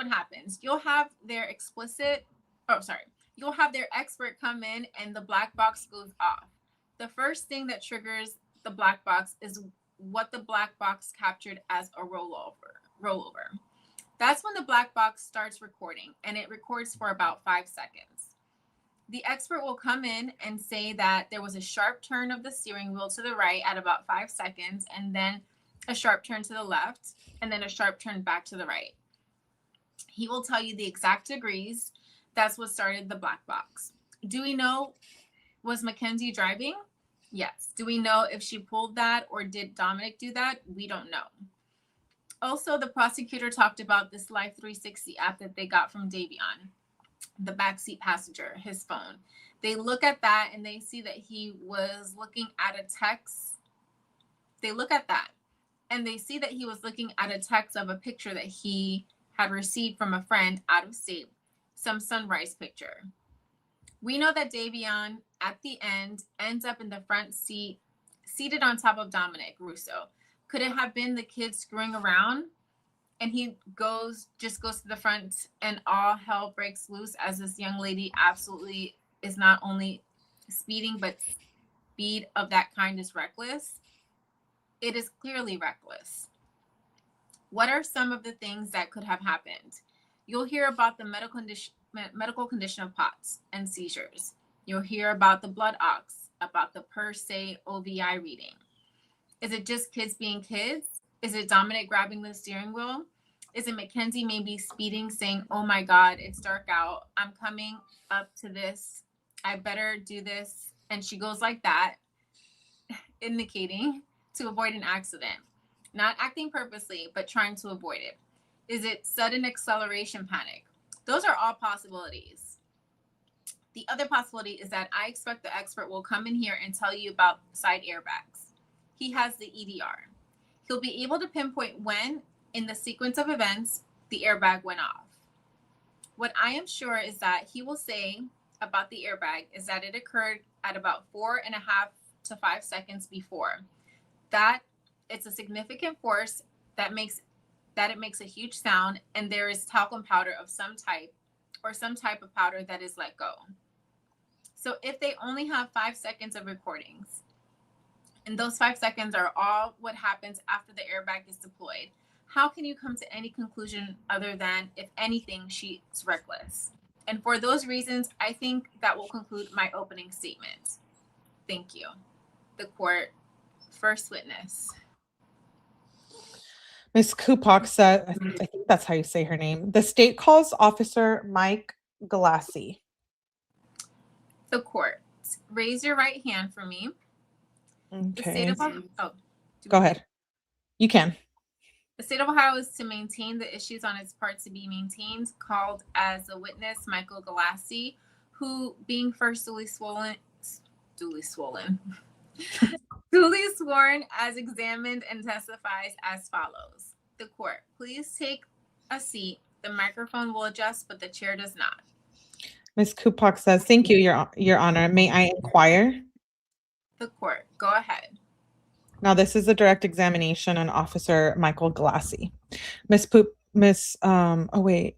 happens. You'll have their expert come in and the black box goes off. The first thing that triggers the black box is what the black box captured as a rollover. That's when the black box starts recording, and it records for about 5 seconds. The expert will come in and say that there was a sharp turn of the steering wheel to the right at about 5 seconds, and then a sharp turn to the left, and then a sharp turn back to the right. He will tell you the exact degrees. That's what started the black box. Do we know, was MACKENZIE driving? Yes. Do we know if she pulled that or did Dominic do that? We don't know. Also, the prosecutor talked about this Life 360 app that they got from Davion, the backseat passenger, his phone. They look at that and they see that he was looking at a text. They look at that and they see that he was looking at a text of a picture that he had received from a friend out of state, some sunrise picture. We know that Davion at the end ends up in the front seat, seated on top of Dominic Russo. Could it have been the kid screwing around and he just goes to the front and all hell breaks loose as this young lady absolutely is not only speeding, but speed of that kind is reckless? It is clearly reckless. What are some of the things that could have happened? You'll hear about the medical condition of POTS and seizures. You'll hear about the blood ox, about the per se OVI reading. Is it just kids being kids? Is it Dominic grabbing the steering wheel? Is it Mackenzie maybe speeding, saying, "Oh my God, it's dark out. I'm coming up to this. I better do this." And she goes like that, indicating to avoid an accident. Not acting purposely, but trying to avoid it. Is it sudden acceleration panic? Those are all possibilities. The other possibility is that I expect the expert will come in here and tell you about side airbags. He has the EDR. He'll be able to pinpoint when, in the sequence of events, the airbag went off. What I am sure is that he will say about the airbag is that it occurred at about 4.5 to 5 seconds before. That it's a significant force that it makes a huge sound, and there is talcum powder of some type or some type of powder that is let go. So if they only have 5 seconds of recordings, and those 5 seconds are all what happens after the airbag is deployed, how can you come to any conclusion other than, if anything, she's reckless? And for those reasons, I think that will conclude my opening statement. Thank you. The court, first witness. Ms. Kupak said, I think that's how you say her name. The state calls Officer Mike Galassi. The court, raise your right hand for me. The state Okay. of Go ahead. You can. The state of Ohio is to maintain the issues on its part to be maintained, called as a witness Michael Galassi, who, being first duly sworn as examined and testifies as follows. The court, please take a seat. The microphone will adjust, but the chair does not. Ms. Kupak says, thank you, Your Honor. May I inquire? The court, go ahead. Now, this is a direct examination on Officer Michael Galassi. Oh, wait.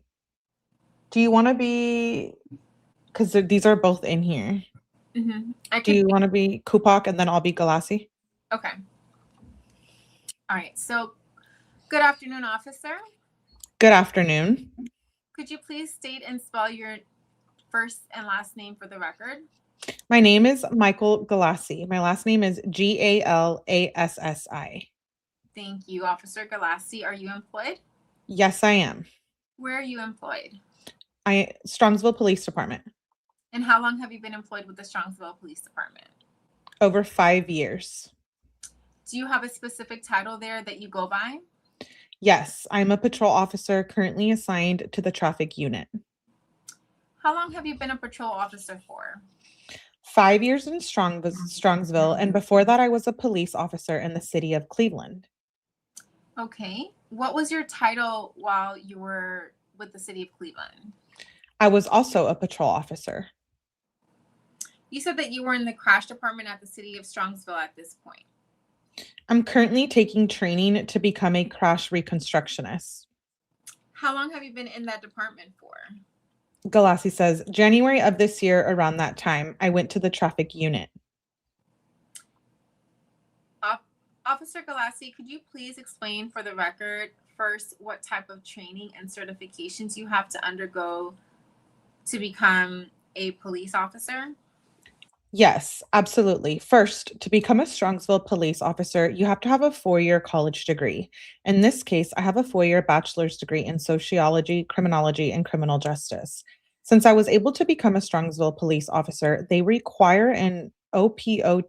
Do you want to be, because these are both in here. Do you want to be Kupak and then I'll be Galassi? Okay. All right. So, good afternoon, officer. Good afternoon. Could you please state and spell your first and last name for the record? My name is Michael Galassi. My last name is Galassi. Thank you, Officer Galassi. Are you employed? Yes, I am. Where are you employed? Strongsville Police Department. And how long have you been employed with the Strongsville Police Department? Over 5 years. Do you have a specific title there that you go by? Yes, I'm a patrol officer currently assigned to the traffic unit. How long have you been a patrol officer for? 5 years in Strongsville, and before that I was a police officer in the city of Cleveland. Okay. What was your title while you were with the city of Cleveland? I was also a patrol officer. You said that you were in the crash department at the city of Strongsville at this point. I'm currently taking training to become a crash reconstructionist. How long have you been in that department for? Galassi says, January of this year, around that time, I went to the traffic unit. Officer Galassi, could you please explain for the record first what type of training and certifications you have to undergo to become a police officer? Yes, absolutely. First, to become a Strongsville police officer, you have to have a 4-year college degree. In this case, I have a 4-year bachelor's degree in sociology, criminology, and criminal justice. Since I was able to become a Strongsville police officer, they require an OPOTA,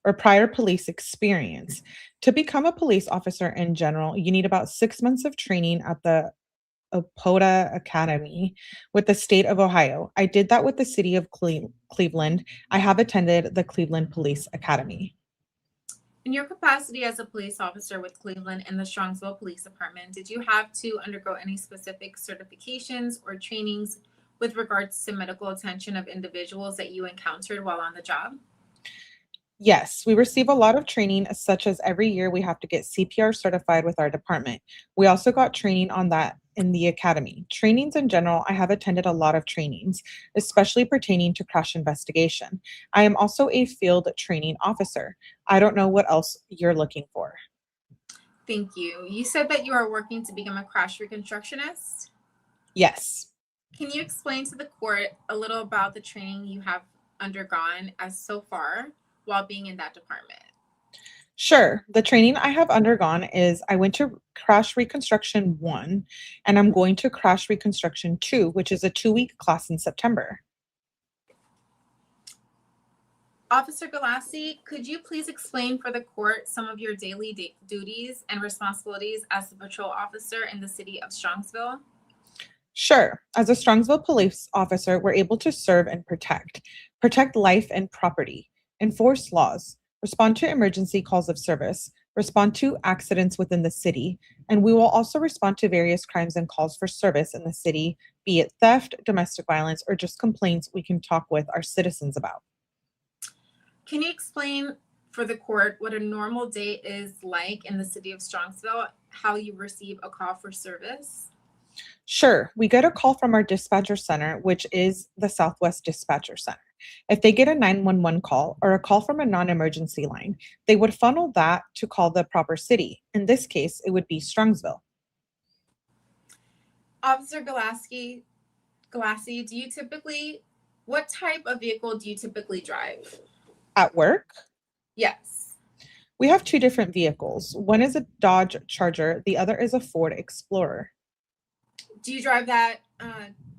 or prior police experience. To become a police officer in general, you need about 6 months of training at the OPOTA Academy with the state of Ohio. I did that with the city of Cleveland. I have attended the Cleveland Police Academy. In your capacity as a police officer with Cleveland and the Strongsville Police Department, did you have to undergo any specific certifications or trainings with regards to medical attention of individuals that you encountered while on the job? Yes, we receive a lot of training, such as every year we have to get CPR certified with our department. We also got training on that in the academy. Trainings in general, I have attended a lot of trainings, especially pertaining to crash investigation. I am also a field training officer. I don't know what else you're looking for. Thank you. You said that you are working to become a crash reconstructionist? Yes. Can you explain to the court a little about the training you have undergone as so far while being in that department? Sure. The training I have undergone is I went to Crash Reconstruction 1 and I'm going to Crash Reconstruction 2, which is a 2-week class in September. Officer Galassi, could you please explain for the court some of your daily duties and responsibilities as a patrol officer in the city of Strongsville? Sure. As a Strongsville police officer, we're able to serve and protect life and property, enforce laws, respond to emergency calls of service, respond to accidents within the city, and we will also respond to various crimes and calls for service in the city, be it theft, domestic violence, or just complaints we can talk with our citizens about. Can you explain for the court what a normal day is like in the city of Strongsville, how you receive a call for service? Sure, we get a call from our dispatcher center, which is the Southwest Dispatcher Center. If they get a 911 call or a call from a non emergency line, they would funnel that to call the proper city. In this case, it would be Strongsville. Officer Galassi, what type of vehicle do you typically drive? At work, Yes. we have two different vehicles. One is a Dodge Charger, the other is a Ford Explorer. Do you drive that?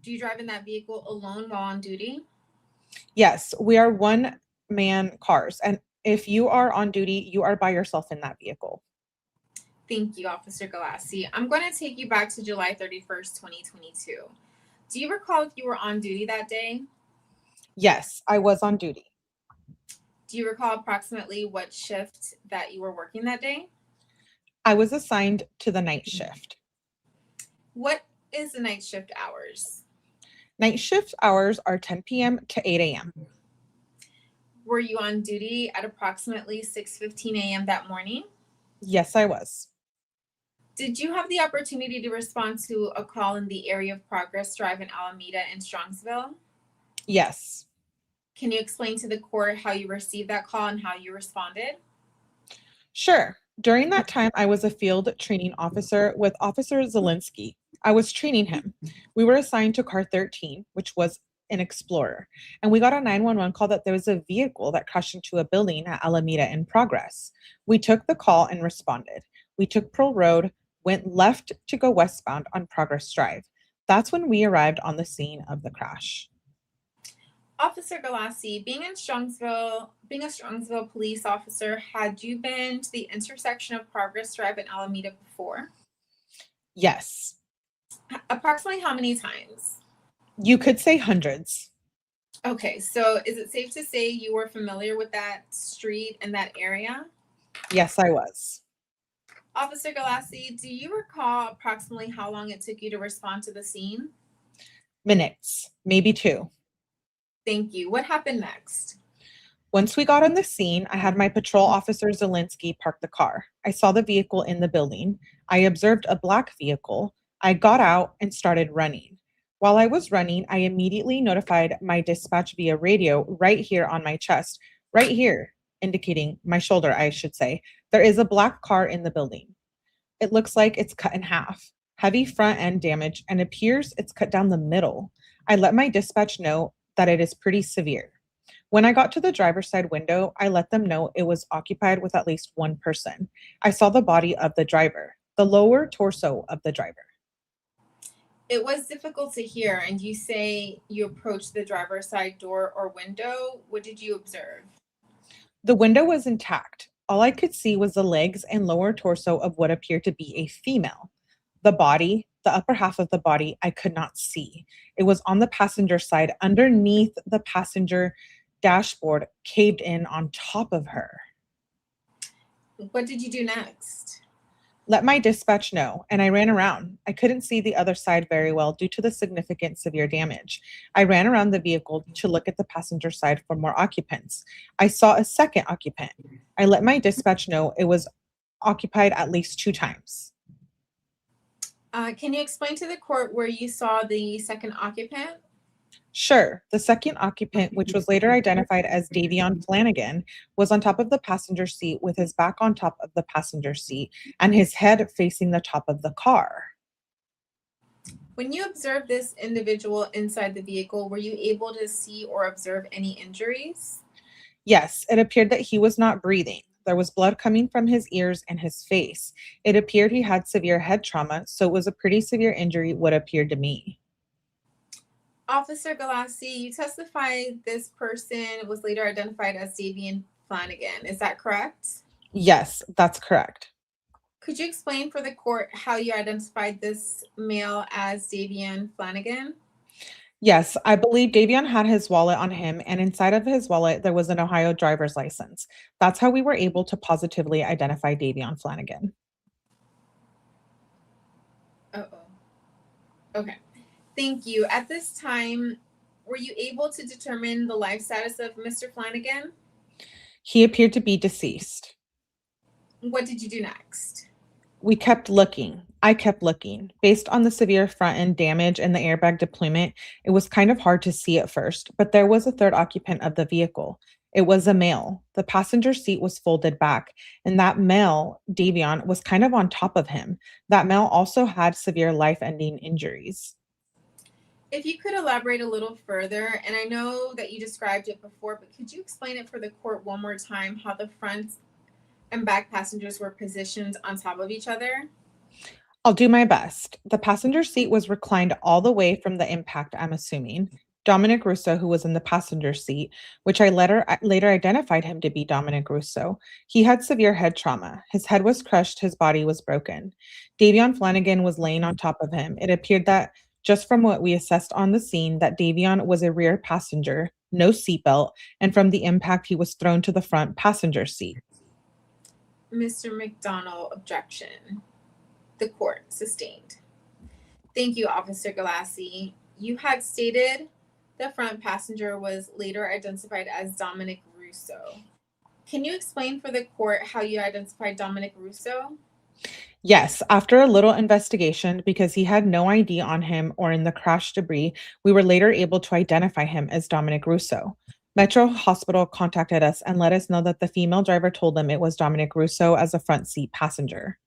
Do you drive in that vehicle alone while on duty? Yes, we are one man cars. And if you are on duty, you are by yourself in that vehicle. Thank you, Officer Galassi. I'm going to take you back to July 31st, 2022. Do you recall if you were on duty that day? Yes, I was on duty. Do you recall approximately what shift that you were working that day? I was assigned to the night shift. What is the night shift hours? Night shift hours are 10 p.m. to 8 a.m. Were you on duty at approximately 6:15 a.m. that morning? Yes, I was. Did you have the opportunity to respond to a call in the area of Progress Drive in Alameda and Strongsville? Yes. Can you explain to the court how you received that call and how you responded? Sure. During that time, I was a field training officer with Officer Zielinski. I was training him. We were assigned to car 13, which was an Explorer, and we got a 911 call that there was a vehicle that crashed into a building at Alameda in Progress. We took the call and responded. We took Pearl Road, went left to go westbound on Progress Drive. That's when we arrived on the scene of the crash. Officer Galassi, being a Strongsville police officer, had you been to the intersection of Progress Drive and Alameda before? Yes. Approximately how many times? You could say hundreds. Okay, so is it safe to say you were familiar with that street and that area? Yes, I was. Officer Galassi, do you recall approximately how long it took you to respond to the scene? Minutes, maybe 2. Thank you. What happened next? Once we got on the scene, I had my patrol officer Zielinski park the car. I saw the vehicle in the building. I observed a black vehicle. I got out and started running. While I was running, I immediately notified my dispatch via radio right here on my chest, right here, indicating my shoulder, I should say. There is a black car in the building. It looks like it's cut in half, heavy front end damage, and appears it's cut down the middle. I let my dispatch know that it is pretty severe. When I got to the driver's side window, I let them know it was occupied with at least one person. I saw the body of the driver, the lower torso of the driver. It was difficult to hear, and you say you approached the driver's side door or window. What did you observe? The window was intact. All I could see was the legs and lower torso of what appeared to be a female. The body, the upper half of the body, I could not see. It was on the passenger side, underneath the passenger dashboard, caved in on top of her. What did you do next? Let my dispatch know, and I ran around. I couldn't see the other side very well due to the significant severe damage. I ran around the vehicle to look at the passenger side for more occupants. I saw a second occupant. I let my dispatch know it was occupied at least 2 times. Can you explain to the court where you saw the second occupant? Sure, the second occupant, which was later identified as Davion Flanagan, was on top of the passenger seat with his back on top of the passenger seat and his head facing the top of the car. When you observed this individual inside the vehicle, were you able to see or observe any injuries? Yes, it appeared that he was not breathing. There was blood coming from his ears and his face. It appeared he had severe head trauma, so it was a pretty severe injury, what appeared to me. Officer Galassi, you testified this person was later identified as Davian Flanagan. Is that correct? Yes, that's correct. Could you explain for the court how you identified this male as Davian Flanagan? Yes, I believe Davion had his wallet on him, and inside of his wallet, there was an Ohio driver's license. That's how we were able to positively identify Davion Flanagan. Uh-oh. Okay. Thank you. At this time, were you able to determine the life status of Mr. Flanagan? He appeared to be deceased. What did you do next? We kept looking. I kept looking. Based on the severe front end damage and the airbag deployment, it was kind of hard to see at first, but there was a third occupant of the vehicle. It was a male. The passenger seat was folded back, and that male, Davion, was kind of on top of him. That male also had severe life ending injuries. If you could elaborate a little further, and I know that you described it before, but could you explain it for the court one more time how the front and back passengers were positioned on top of each other? I'll do my best. The passenger seat was reclined all the way from the impact, I'm assuming. Dominic Russo, who was in the passenger seat, which I later identified him to be Dominic Russo. He had severe head trauma. His head was crushed, his body was broken. Davion Flanagan was laying on top of him. It appeared that, just from what we assessed on the scene, that Davion was a rear passenger, no seatbelt, and from the impact, he was thrown to the front passenger seat. Mr. McDonald, objection. The court sustained. Thank you, Officer Galassi. You had stated the front passenger was later identified as Dominic Russo. Can you explain for the court how you identified Dominic Russo? Yes, after a little investigation, because he had no ID on him or in the crash debris, we were later able to identify him as Dominic Russo. Metro Hospital contacted us and let us know that the female driver told them it was Dominic Russo as a front seat passenger.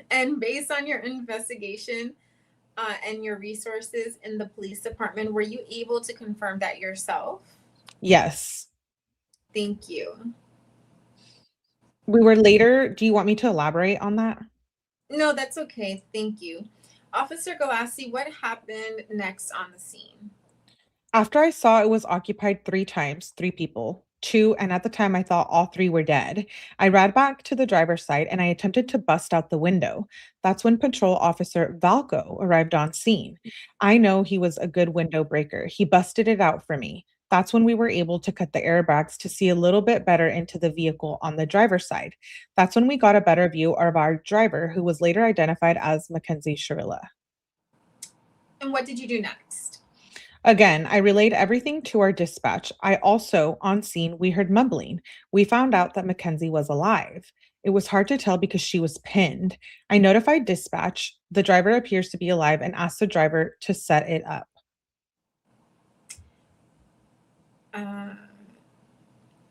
And based on your investigation and your resources in the police department, were you able to confirm that yourself? Yes. Thank you. We were later, do you want me to elaborate on that? No, that's okay. Thank you. Officer Galassi, what happened next on the scene? After I saw it was occupied 3 times, 3 people, 2, and at the time I thought all 3 were dead, I ran back to the driver's side and I attempted to bust out the window. That's when Patrol Officer Valco arrived on scene. I know he was a good window breaker. He busted it out for me. That's when we were able to cut the airbags to see a little bit better into the vehicle on the driver's side. That's when we got a better view of our driver, who was later identified as Mackenzie Shirilla. And what did you do next? Again, I relayed everything to our dispatch. I also, on scene, we heard mumbling. We found out that Mackenzie was alive. It was hard to tell because she was pinned. I notified dispatch. The driver appears to be alive and asked the driver to set it up.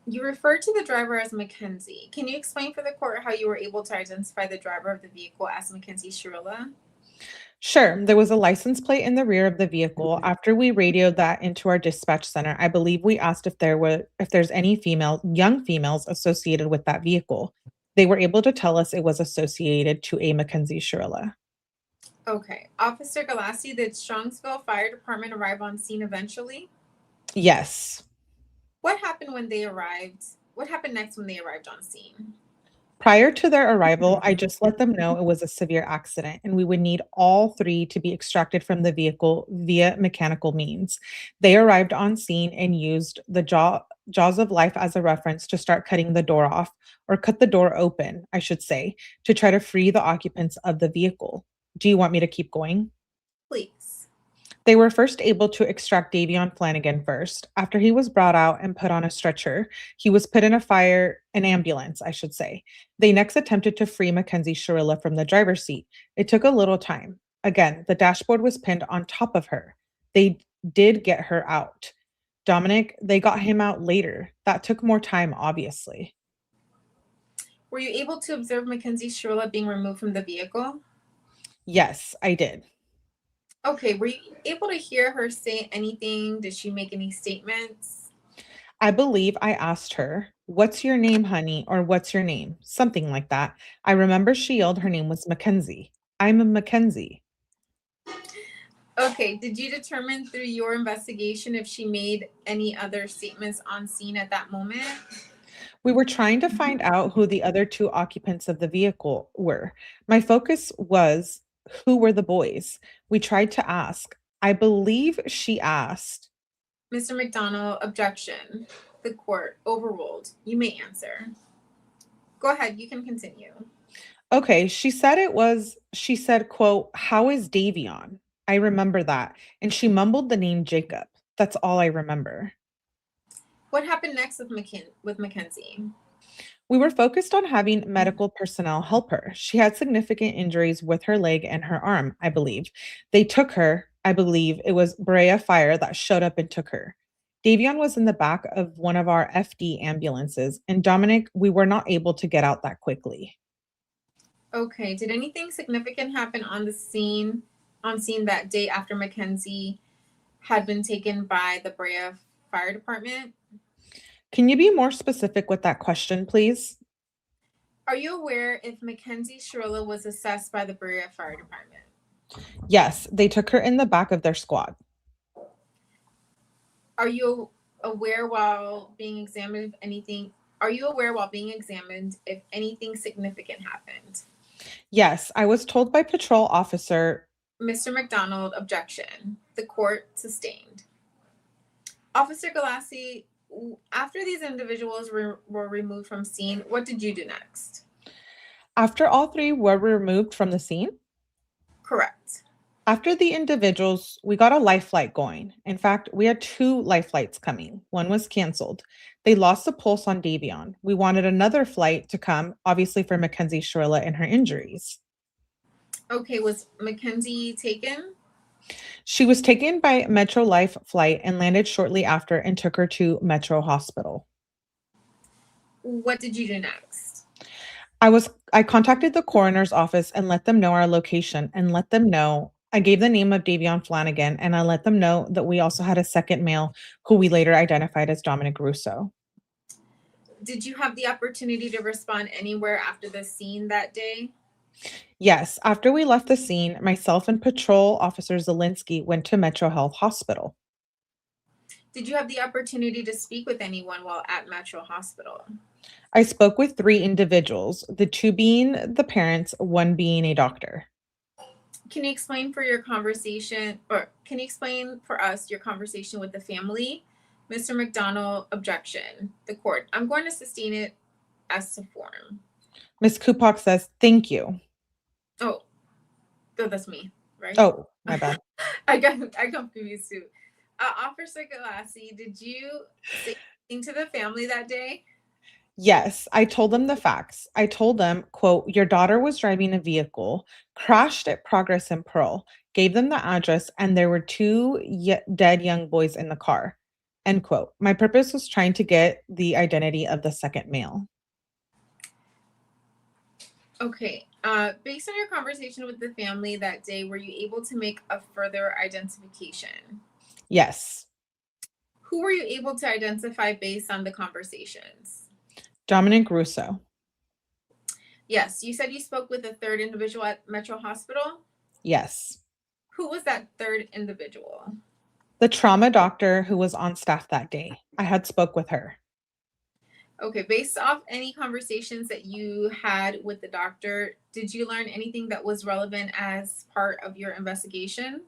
You referred to the driver as Mackenzie. Can you explain for the court how you were able to identify the driver of the vehicle as Mackenzie Shirilla? Sure, there was a license plate in the rear of the vehicle. After we radioed that into our dispatch center, I believe we asked if there's any young females associated with that vehicle. They were able to tell us it was associated to a Mackenzie Shirilla. Okay. Officer Galassi, did Strongsville Fire Department arrive on scene eventually? Yes. What happened when they arrived? What happened next when they arrived on scene? Prior to their arrival, I just let them know it was a severe accident and we would need all 3 to be extracted from the vehicle via mechanical means. They arrived on scene and used the jaws of life as a reference to start cutting the door off, or cut the door open, I should say, to try to free the occupants of the vehicle. Do you want me to keep going? Please. They were first able to extract Davion Flanagan first. After he was brought out and put on a stretcher, he was put in an ambulance, I should say. They next attempted to free Mackenzie Shirilla from the driver's seat. It took a little time. Again, the dashboard was pinned on top of her. They did get her out. Dominic, they got him out later. That took more time, obviously. Were you able to observe Mackenzie Shirilla being removed from the vehicle? Yes, I did. Okay, were you able to hear her say anything? Did she make any statements? I believe I asked her, "What's your name, honey?" or "What's your name?" Something like that. I remember she yelled her name was Mackenzie. I'm a Mackenzie. Okay, did you determine through your investigation if she made any other statements on scene at that moment? We were trying to find out who the other two occupants of the vehicle were. My focus was who were the boys? We tried to ask. I believe she asked. Mr. McDonald, objection. The court overruled. You may answer. Go ahead, you can continue. Okay, she said, quote, "How is Davion?" I remember that. And she mumbled the name Jacob. That's all I remember. What happened next with Mackenzie? We were focused on having medical personnel help her. She had significant injuries with her leg and her arm, I believe. They took her, I believe it was Brea Fire that showed up and took her. Davion was in the back of one of our FD ambulances, and Dominic, we were not able to get out that quickly. Okay, did anything significant happen on scene that day after Mackenzie had been taken by the Brea Fire Department? Can you be more specific with that question, please? Are you aware if Mackenzie Shirilla was assessed by the Brea Fire Department? Yes, they took her in the back of their squad. Are you aware while being examined if anything significant happened? Yes, I was told by patrol officer. Mr. McDonald, objection. The court sustained. Officer Galassi, after these individuals were removed from scene, what did you do next? After all three were removed from the scene, Correct. after the individuals, we got a life flight going. In fact, we had two life flights coming. One was canceled. They lost the pulse on Davion. We wanted another flight to come, obviously for Mackenzie Shirilla and her injuries. Okay, was Mackenzie taken? She was taken by Metro Life flight and landed shortly after and took her to Metro Hospital. What did you do next? I contacted the coroner's office and let them know our location and let them know I gave the name of Davion Flanagan and I let them know that we also had a second male who we later identified as Dominic Russo. Did you have the opportunity to respond anywhere after the scene that day? Yes, after we left the scene, myself and patrol officer Zelinsky went to Metro Health Hospital. Did you have the opportunity to speak with anyone while at Metro Hospital? I spoke with three individuals, the two being the parents, one being a doctor. Can you explain for us your conversation with the family? Mr. McDonald, objection. The court. I'm going to sustain it as to form. Ms. Kupak says, "Thank you." Oh, that's me, right? Oh, my bad. I got confused too. Officer Galassi, did you say anything to the family that day? Yes, I told them the facts. I told them, quote, "Your daughter was driving a vehicle, crashed at Progress and Pearl, gave them the address, and there were two dead young boys in the car." End quote. My purpose was trying to get the identity of the second male. Okay. Based on your conversation with the family that day, were you able to make a further identification? Yes. Who were you able to identify based on the conversations? Dominic Russo. Yes. You said you spoke with a third individual at Metro Hospital? Yes. Who was that third individual? The trauma doctor who was on staff that day. I had spoke with her. Okay, based off any conversations that you had with the doctor, did you learn anything that was relevant as part of your investigation?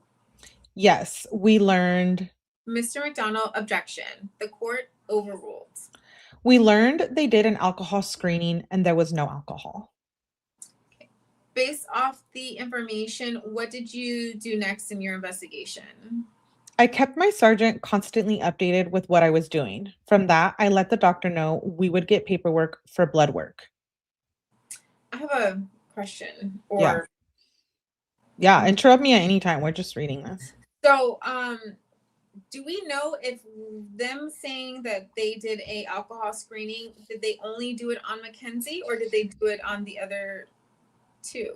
Yes, we learned. Mr. McDonald, objection. The court overruled. We learned they did an alcohol screening and there was no alcohol. Okay. Based off the information, what did you do next in your investigation? I kept my sergeant constantly updated with what I was doing. From that, I let the doctor know we would get paperwork for blood work. I have a question. Yeah, interrupt me at any time. We're just reading this. So, do we know if them saying that they did a alcohol screening, did they only do it on Mackenzie or did they do it on the other two?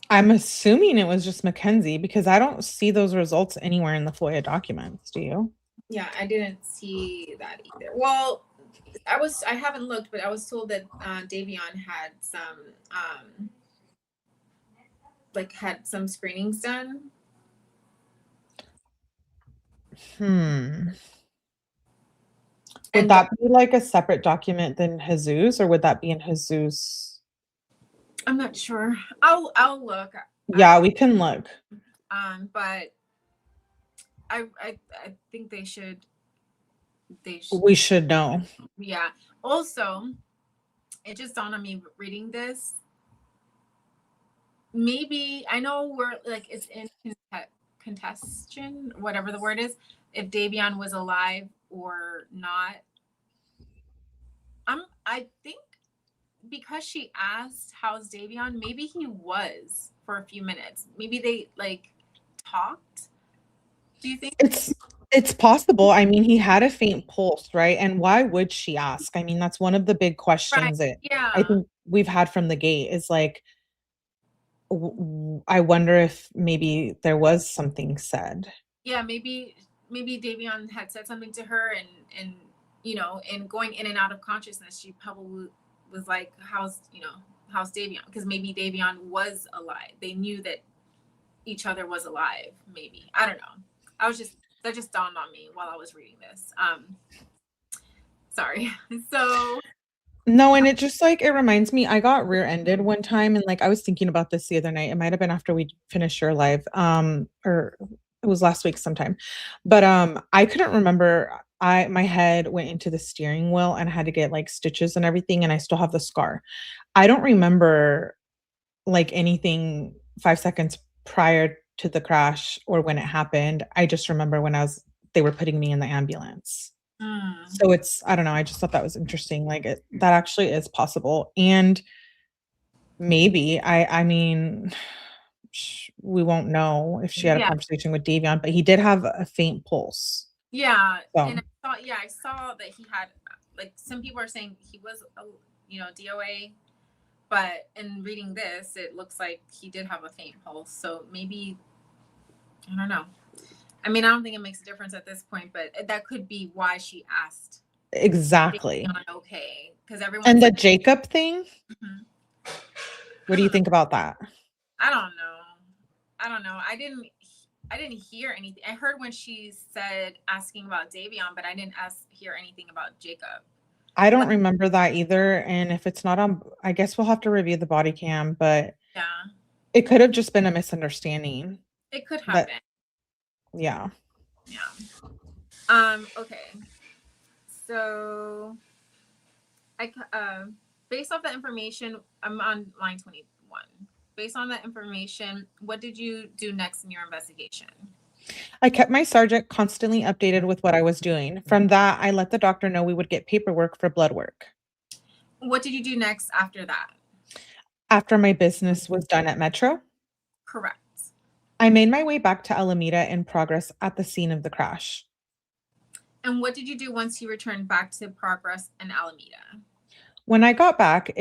I'm assuming it was just Mackenzie because I don't see those results anywhere in the FOIA documents. Do you? Yeah, I didn't see that either. Well, I haven't looked, but I was told that Davion had some screenings done. Would And that be like a separate document than Jesus, or would that be in Jesus? I'm not sure. I'll look. Yeah, we can look. But I think they should. We should know. Yeah. Also, it just dawned on me reading this. Maybe I know we're like it's in contestation, whatever the word is, if Davion was alive or not. I think because she asked how's Davion, maybe he was for a few minutes. Maybe they like talked. Do you think? It's possible. I mean, he had a faint pulse, right? And why would she ask? I mean, that's one of the big Right. questions that Yeah. I think we've had from the gate is like, I wonder if maybe there was something said. Yeah, maybe Davion had said something to her, and and going in and out of consciousness, she probably was like, how's Davion? Because maybe Davion was alive. They knew that each other was alive. Maybe, I don't know. That just dawned on me while I was reading this. Sorry. So No, and it just like it reminds me, I got rear-ended one time, and like I was thinking about this the other night. It might have been after we finished your live, or it was last week sometime. But I couldn't remember. My head went into the steering wheel and I had to get like stitches and everything, and I still have the scar. I don't remember like anything 5 seconds prior to the crash or when it happened. I just remember when they were putting me in the ambulance. So it's, I don't know, I just thought that was interesting. Like that actually is possible. And maybe, I mean, we won't know if she had a conversation with Davion, but he did have a faint pulse. Yeah. So. And I saw that he had, like, some people are saying he was, DOA, but in reading this, it looks like he did have a faint pulse. So maybe, I don't know. I mean, I don't think it makes a difference at this point, but that could be why she asked. Exactly. Okay. Because everyone. And the Jacob thing? Mm-hmm. What do you think about that? I don't know. I didn't hear anything. I heard when she said asking about Davion, but I didn't hear anything about Jacob. I don't remember that either. And if it's not on, I guess we'll have to review the body cam, but yeah, it could have just been a misunderstanding. It could have been. Yeah. Yeah. Okay. So based off that information, I'm on line 21. Based on that information, what did you do next in your investigation? I kept my sergeant constantly updated with what I was doing. From that, I let the doctor know we would get paperwork for blood work. What did you do next after that? After my business was done at Metro? Correct. I made my way back to Alameda in Progress at the scene of the crash. And what did you do once you returned back to Progress and Alameda? When I got back,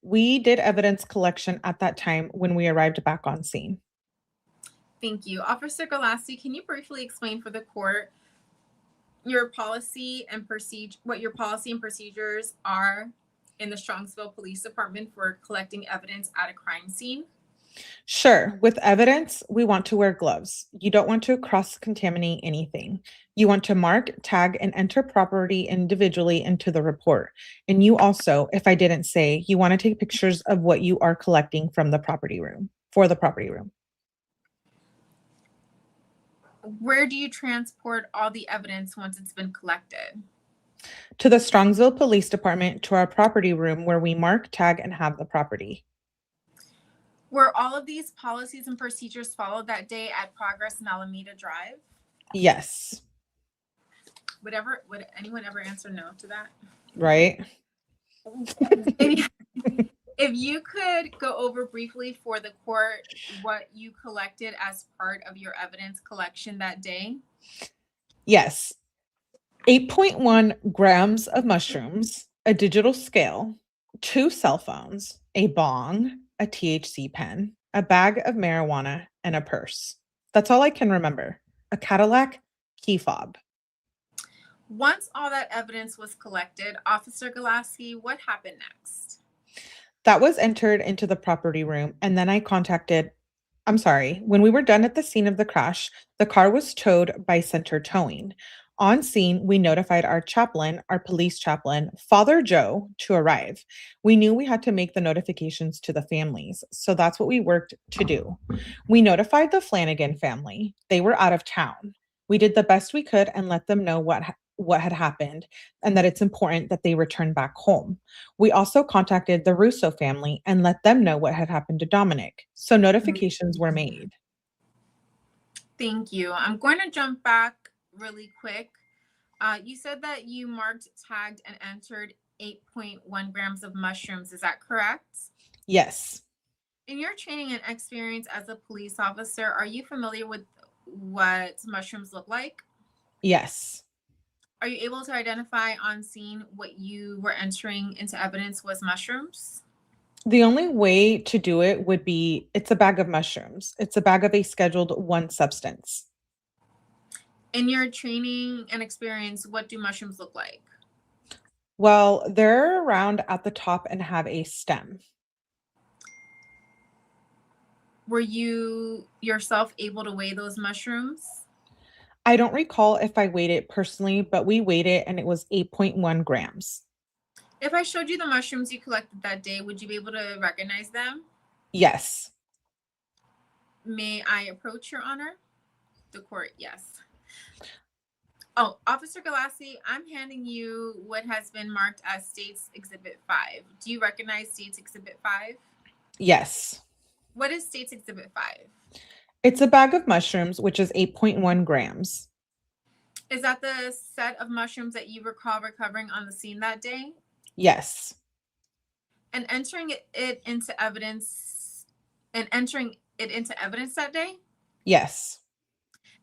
we did evidence collection at that time when we arrived back on scene. Thank you. Officer Galassi, can you briefly explain for the court what your policy and procedures are in the Strongsville Police Department for collecting evidence at a crime scene? Sure. With evidence, we want to wear gloves. You don't want to cross-contaminate anything. You want to mark, tag, and enter property individually into the report. And you also, if I didn't say, you want to take pictures of what you are collecting from the property room, for the property room. Where do you transport all the evidence once it's been collected? To the Strongsville Police Department, to our property room where we mark, tag, and have the property. Were all of these policies and procedures followed that day at Progress and Alameda Drive? Yes. Would anyone ever answer no to that? Right. If you could go over briefly for the court what you collected as part of your evidence collection that day. Yes. 8.1 grams of mushrooms, a digital scale, 2 cell phones, a bong, a THC pen, a bag of marijuana, and a purse. That's all I can remember. A Cadillac key fob. Once all that evidence was collected, Officer Galassi, what happened next? That was entered into the property room, and then I'm sorry, when we were done at the scene of the crash, the car was towed by Center Towing. On scene, we notified our police chaplain, Father Joe, to arrive. We knew we had to make the notifications to the families, so that's what we worked to do. We notified the Flanagan family. They were out of town. We did the best we could and let them know what had happened and that it's important that they return back home. We also contacted the Russo family and let them know what had happened to Dominic. So notifications were made. Thank you. I'm going to jump back really quick. You said that you marked, tagged, and entered 8.1 grams of mushrooms. Is that correct? Yes. In your training and experience as a police officer, are you familiar with what mushrooms look like? Yes. Are you able to identify on scene what you were entering into evidence was mushrooms? The only way to do it would be it's a bag of mushrooms. It's a bag of a scheduled one substance. In your training and experience, what do mushrooms look like? Well, they're round at the top and have a stem. Were you yourself able to weigh those mushrooms? I don't recall if I weighed it personally, but we weighed it and it was 8.1 grams. If I showed you the mushrooms you collected that day, would you be able to recognize them? Yes. May I approach, Your Honor? The court, yes. Oh, Officer Galassi, I'm handing you what has been marked as State's Exhibit 5. Do you recognize State's Exhibit 5? Yes. What is State's Exhibit 5? It's a bag of mushrooms, which is 8.1 grams. Is that the set of mushrooms that you recall recovering on the scene that day? Yes. And entering it into evidence that day? Yes.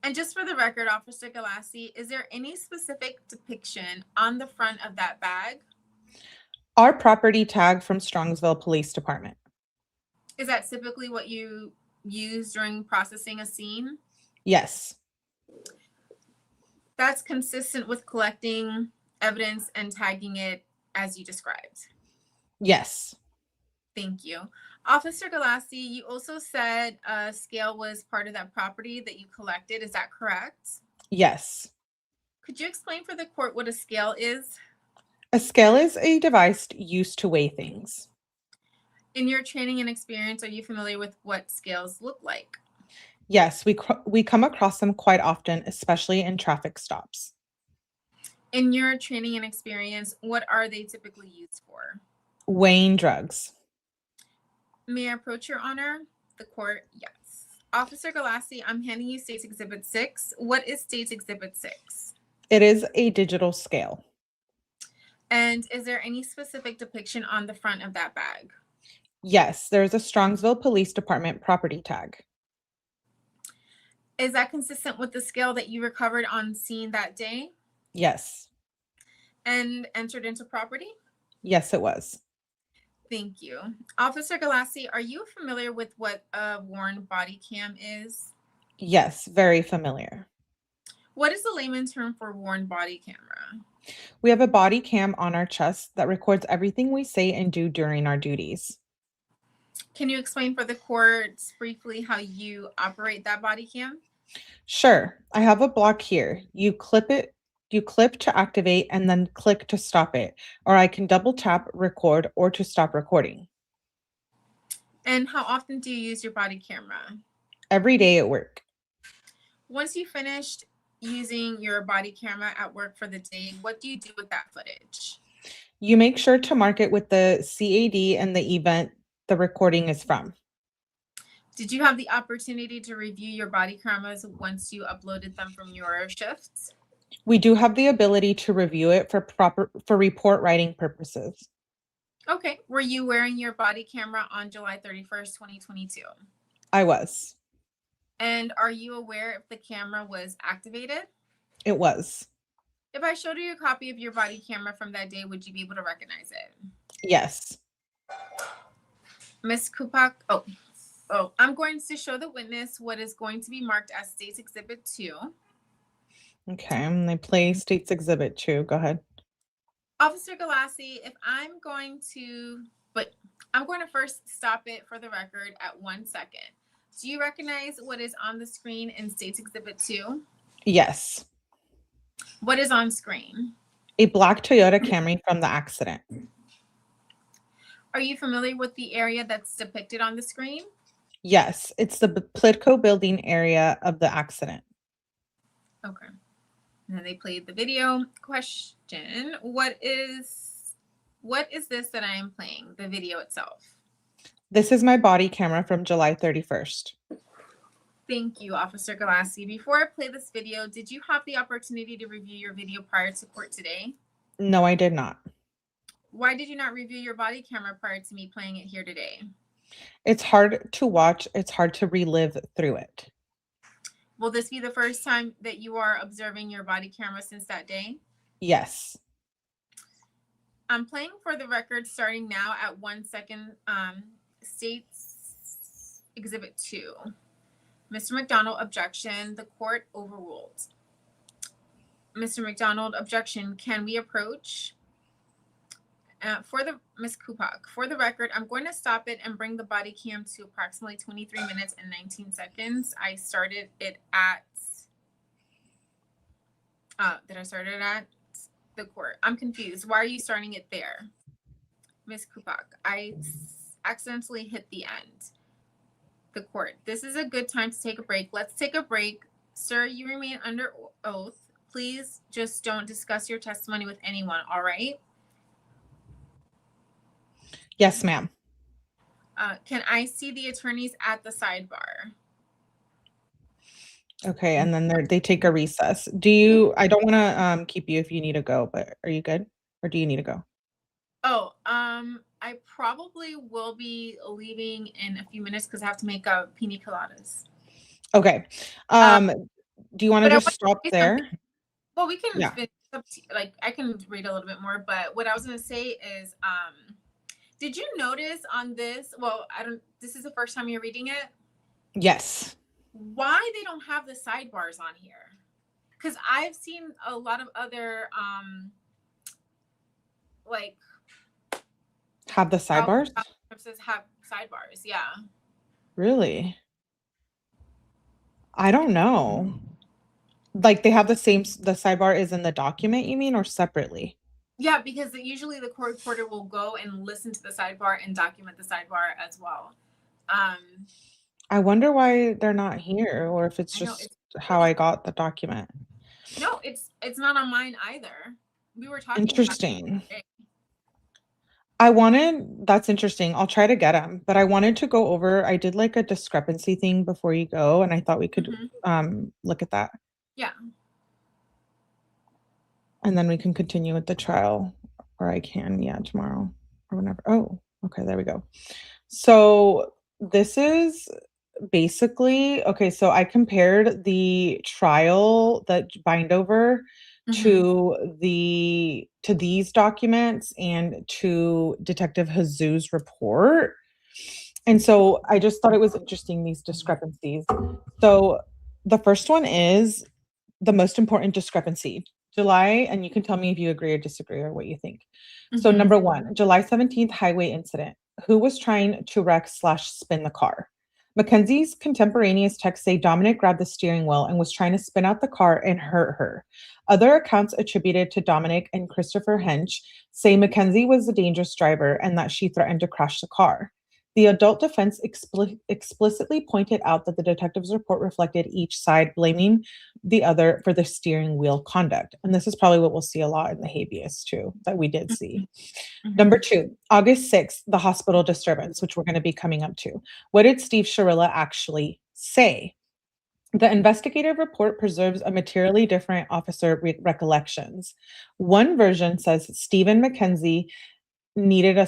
And just for the record, Officer Galassi, is there any specific depiction on the front of that bag? Our property tag from Strongsville Police Department. Is that typically what you use during processing a scene? Yes. That's consistent with collecting evidence and tagging it as you described. Yes. Thank you. Officer Galassi, you also said a scale was part of that property that you collected. Is that correct? Yes. Could you explain for the court what a scale is? A scale is a device used to weigh things. In your training and experience, are you familiar with what scales look like? Yes, we come across them quite often, especially in traffic stops. In your training and experience, what are they typically used for? Weighing drugs. May I approach, Your Honor? The court, yes. Officer Galassi, I'm handing you State's Exhibit 6. What is State's Exhibit 6? It is a digital scale. And is there any specific depiction on the front of that bag? Yes, there's a Strongsville Police Department property tag. Is that consistent with the scale that you recovered on scene that day Yes. and entered into property? Yes, it was. Thank you. Officer Galassi, are you familiar with what a worn body cam is? Yes, very familiar. What is the layman term for worn body camera? We have a body cam on our chest that records everything we say and do during our duties. Can you explain for the court briefly how you operate that body cam? Sure, I have a block here. You clip to activate and then click to stop it, or I can double tap record or to stop recording. And how often do you use your body camera? Every day at work. Once you finished using your body camera at work for the day, what do you do with that footage? You make sure to mark it with the CAD and the event the recording is from. Did you have the opportunity to review your body cameras once you uploaded them from your shifts? We do have the ability to review it for report writing purposes. Okay. Were you wearing your body camera on July 31st, 2022? I was. And are you aware if the camera was activated? It was. If I showed you a copy of your body camera from that day, would you be able to recognize it? Yes. Ms. Kupak, I'm going to show the witness what is going to be marked as State's Exhibit 2. Okay, and they play State's Exhibit 2. Go ahead. Officer Galassi, I'm going to first stop it for the record at 1 second. Do you recognize what is on the screen in State's Exhibit 2? Yes. What is on screen? A black Toyota Camry from the accident. Are you familiar with the area that's depicted on the screen? Yes, it's the Plitco building area of the accident. Okay. And then they played the video. Question: What is this that I am playing? The video itself. This is my body camera from July 31st. Thank you, Officer Galassi. Before I play this video, did you have the opportunity to review your video prior to court today? No, I did not. Why did you not review your body camera prior to me playing it here today? It's hard to watch. It's hard to relive through it. Will this be the first time that you are observing your body camera since that day? Yes. I'm playing for the record starting now at 1 second. State's Exhibit 2. Mr. McDonald, objection. The court overruled. Mr. McDonald, objection. Can we approach? Ms. Kupak, for the record, I'm going to stop it and bring the body cam to approximately 23 minutes and 19 seconds. I started it at, did I start it at the court? I'm confused. Why are you starting it there? Ms. Kupak, I accidentally hit the end. The court, this is a good time to take a break. Let's take a break. Sir, you remain under oath. Please just don't discuss your testimony with anyone, all right? Yes, ma'am. Can I see the attorneys at the sidebar? Okay, and then they take a recess. I don't want to keep you if you need to go, but are you good? Or do you need to go? Oh, I probably will be leaving in a few minutes because I have to make pina coladas. Okay. Do you want to just stop there? Something. Well, we can Yeah. finish up I can read a little bit more, but what I was going to say is, did you notice on this? Well, this is the first time you're reading it. Yes. Why they don't have the sidebars on here? Because I've seen a lot of other have the sidebars? Have sidebars, yeah. Really? I don't know. Like they have the sidebar is in the document, you mean, or separately? Yeah, because usually the court reporter will go and listen to the sidebar and document the sidebar as well. I wonder why they're not here, or if it's just how I got the document. No, it's not on mine either. We were talking. Interesting. That's interesting. I'll try to get them, but I wanted to go over, I did like a discrepancy thing before you go, and I thought we could look at that. Yeah. And then we can continue with the trial, or I can, tomorrow or whenever. Oh, okay, there we go. So this is basically, okay, so I compared the trial, that bind over to these documents and to Detective Jesus' report. And so I just thought it was interesting, these discrepancies. So the first one is the most important discrepancy. July, and you can tell me if you agree or disagree or what you think. So number 1, July 17th highway incident. Who was trying to wreck/spin the car? Mackenzie's contemporaneous texts say Dominic grabbed the steering wheel and was trying to spin out the car and hurt her. Other accounts attributed to Dominic and Christopher Hench say Mackenzie was a dangerous driver and that she threatened to crash the car. The adult defense explicitly pointed out that the detective's report reflected each side blaming the other for the steering wheel conduct. And this is probably what we'll see a lot in the habeas too, that we did see. Number 2, August 6th, the hospital disturbance, which we're going to be coming up to. What did Steve SHIRILLA actually say? The investigative report preserves a materially different officer recollections. One version says Steve said Mackenzie needed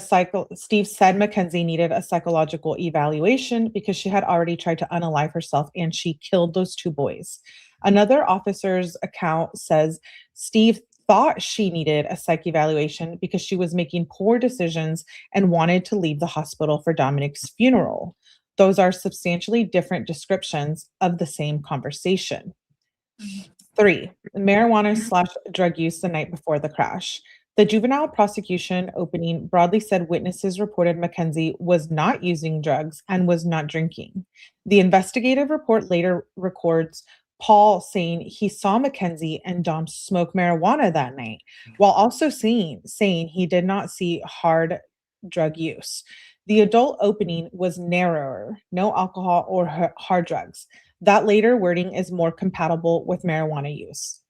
a psychological evaluation because she had already tried to unalive herself and she killed those 2 boys. Another officer's account says Steve thought she needed a psych evaluation because she was making poor decisions and wanted to leave the hospital for Dominic's funeral. Those are substantially different descriptions of the same conversation. 3, marijuana slash drug use the night before the crash. The juvenile prosecution opening broadly said witnesses reported MACKENZIE was not using drugs and was not drinking. The investigative report later records Paul saying he saw MACKENZIE and Dom smoke marijuana that night, while also saying he did not see hard drug use. The adult opening was narrower, no alcohol or hard drugs. That later wording is more compatible with marijuana use.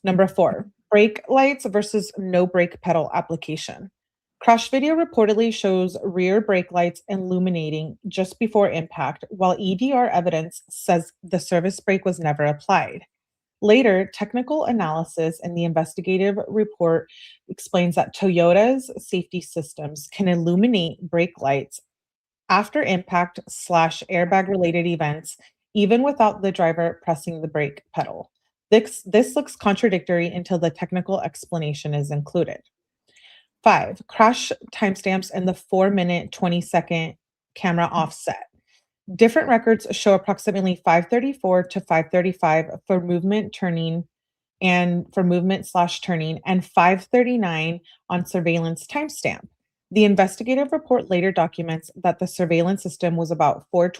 Number 4, brake lights versus no brake pedal application. Crash video reportedly shows rear brake lights illuminating just before impact, while EDR evidence says the service brake was never applied. Later, technical analysis in the investigative report explains that Toyota's safety systems can illuminate brake lights after impact slash airbag related events, even without the driver pressing the brake pedal. This looks contradictory until the technical explanation is included. 5, crash timestamps and the 4-minute, 20-second camera offset. Different records show approximately 5:34 to 5:35 for movement turning and for movement slash turning and 5:39 on surveillance timestamp. The investigative report later documents that the surveillance system was about 4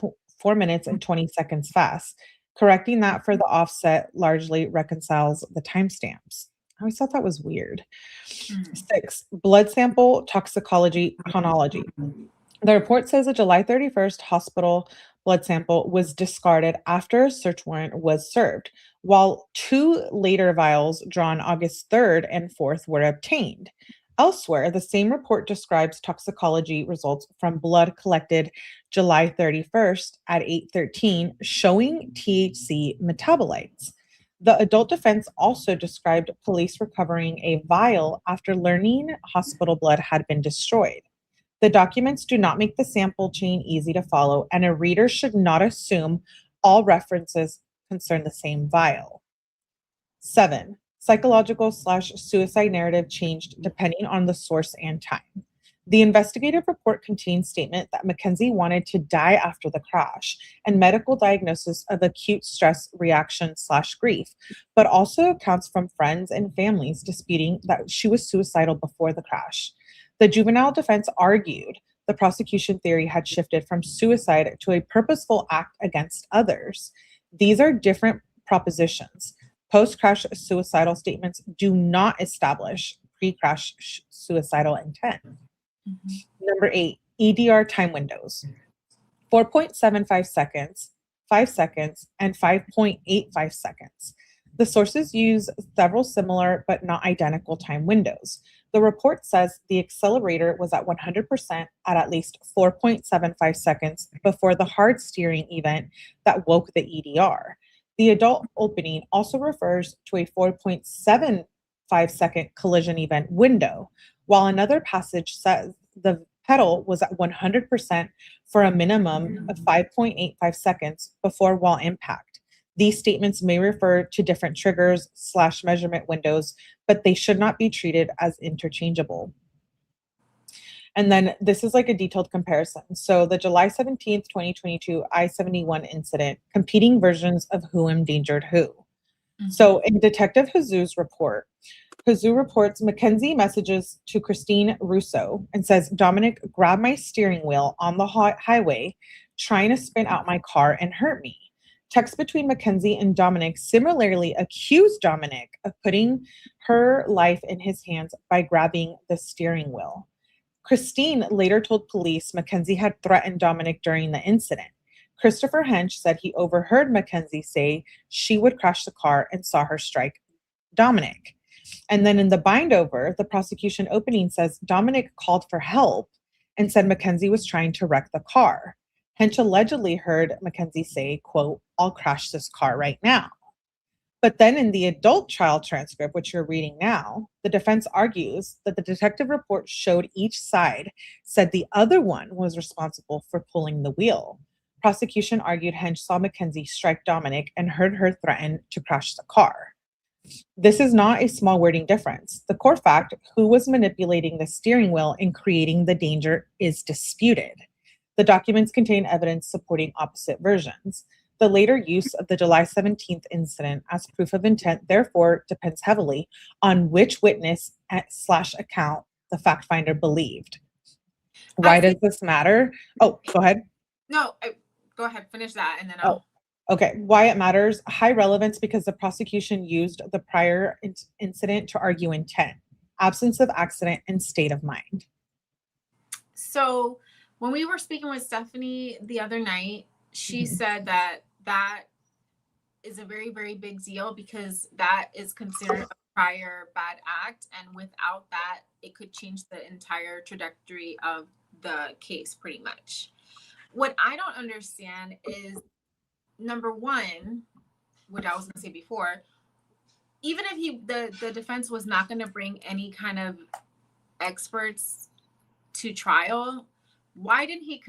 minutes and 20 seconds fast. Correcting that for the offset largely reconciles the timestamps. I always thought that was weird. 6, blood sample toxicology chronology. The report says a July 31st hospital blood sample was discarded after a search warrant was served, while 2 later vials drawn August 3rd and 4th were obtained. Elsewhere, the same report describes toxicology results from blood collected July 31st at 8:13 showing THC metabolites. The adult defense also described police recovering a vial after learning hospital blood had been destroyed. The documents do not make the sample chain easy to follow, and a reader should not assume all references concern the same vial. 7, psychological slash suicide narrative changed depending on the source and time. The investigative report contains statement that MACKENZIE wanted to die after the crash and medical diagnosis of acute stress reaction slash grief, but also accounts from friends and families disputing that she was suicidal before the crash. The juvenile defense argued the prosecution theory had shifted from suicide to a purposeful act against others. These are different propositions. Post-crash suicidal statements do not establish pre-crash suicidal intent. Number 8, EDR time windows. 4.75 seconds, 5 seconds, and 5.85 seconds. The sources use several similar but not identical time windows. The report says the accelerator was at 100% at least 4.75 seconds before the hard steering event that woke the EDR. The adult opening also refers to a 4.75-second collision event window, while another passage says the pedal was at 100% for a minimum of 5.85 seconds before wall impact. These statements may refer to different triggers slash measurement windows, but they should not be treated as interchangeable. And then this is like a detailed comparison. So the July 17th, 2022 I-71 incident, competing versions of who endangered who. So in Detective Hazu's report, Hazu reports MACKENZIE messages to Christine Russo and says, Dominic grabbed my steering wheel on the highway, trying to spin out my car and hurt me. Texts between MACKENZIE and Dominic similarly accused Dominic of putting her life in his hands by grabbing the steering wheel. Christine later told police MACKENZIE had threatened Dominic during the incident. Christopher Hench said he overheard MACKENZIE say she would crash the car and saw her strike Dominic. And then in the bind over, the prosecution opening says Dominic called for help and said MACKENZIE was trying to wreck the car. Hench allegedly heard MACKENZIE say, quote, I'll crash this car right now. But then in the adult trial transcript, which you're reading now, the defense argues that the detective report showed each side said the other one was responsible for pulling the wheel. Prosecution argued Hench saw MACKENZIE strike Dominic and heard her threaten to crash the car. This is not a small wording difference. The core fact, who was manipulating the steering wheel and creating the danger, is disputed. The documents contain evidence supporting opposite versions. The later use of the July 17th incident as proof of intent, therefore, depends heavily on which witness slash account the fact finder believed. I Why does think this matter? Oh, go ahead. no. Go ahead, finish that, and then Oh, I'll. okay. Why it matters? High relevance because the prosecution used the prior incident to argue intent, absence of accident, and state of mind. So when we were speaking with Stephanie the other night, she Mhm. said that that is a very, very big deal because that is considered a prior bad act. And without that, it could change the entire trajectory of the case pretty much. What I don't understand is number one, which I was going to say before, even if the defense was not going to bring any kind of experts to trial, why did he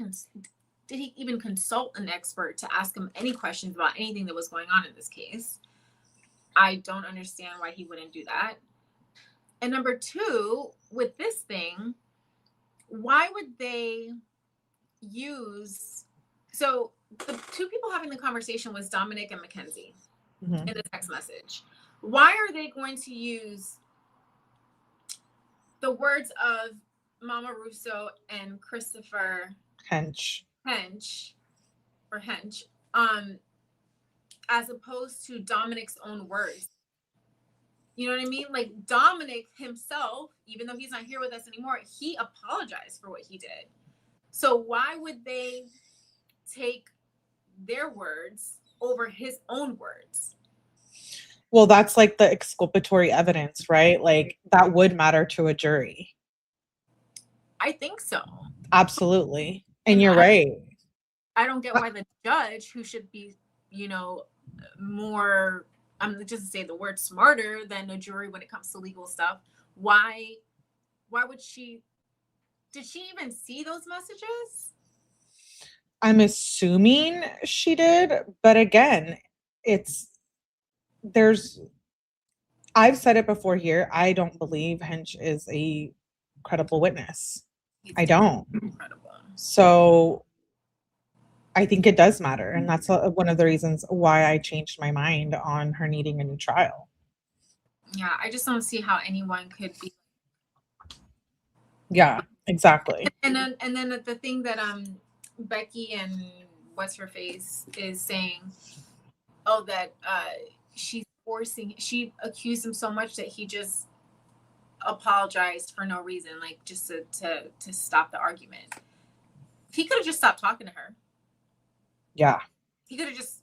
even consult an expert to ask him any questions about anything that was going on in this case? I don't understand why he wouldn't do that. And number two, with this thing, why would they use, so the two people having the conversation was Dominic and Mackenzie Mhm. in the text message. Why are they going to use the words of Mama Russo and Christopher Hench. Hench or Hench, as opposed to Dominic's own words? You know what I mean? Like Dominic himself, even though he's not here with us anymore, he apologized for what he did. So why would they take their words over his own words? Well, that's like the exculpatory evidence, right? Like that would matter to a jury. I think so. Absolutely. And And you're right. I don't get why the judge, who should be, you know, more, I'm just to say the word smarter than a jury when it comes to legal stuff, why would she, did she even see those messages? I'm assuming she did, but again, it's there's I've said it before here. I don't believe Hench is a credible witness. He's I don't. incredible. So I think it does matter. And that's one of the reasons why I changed my mind on her needing a new trial. Yeah, I just don't see how anyone could be. Yeah, exactly. And then the thing that Becky and what's her face is saying, oh, that she accused him so much that he just apologized for no reason, like just to stop the argument. He could have just stopped talking to her. Yeah. He could have just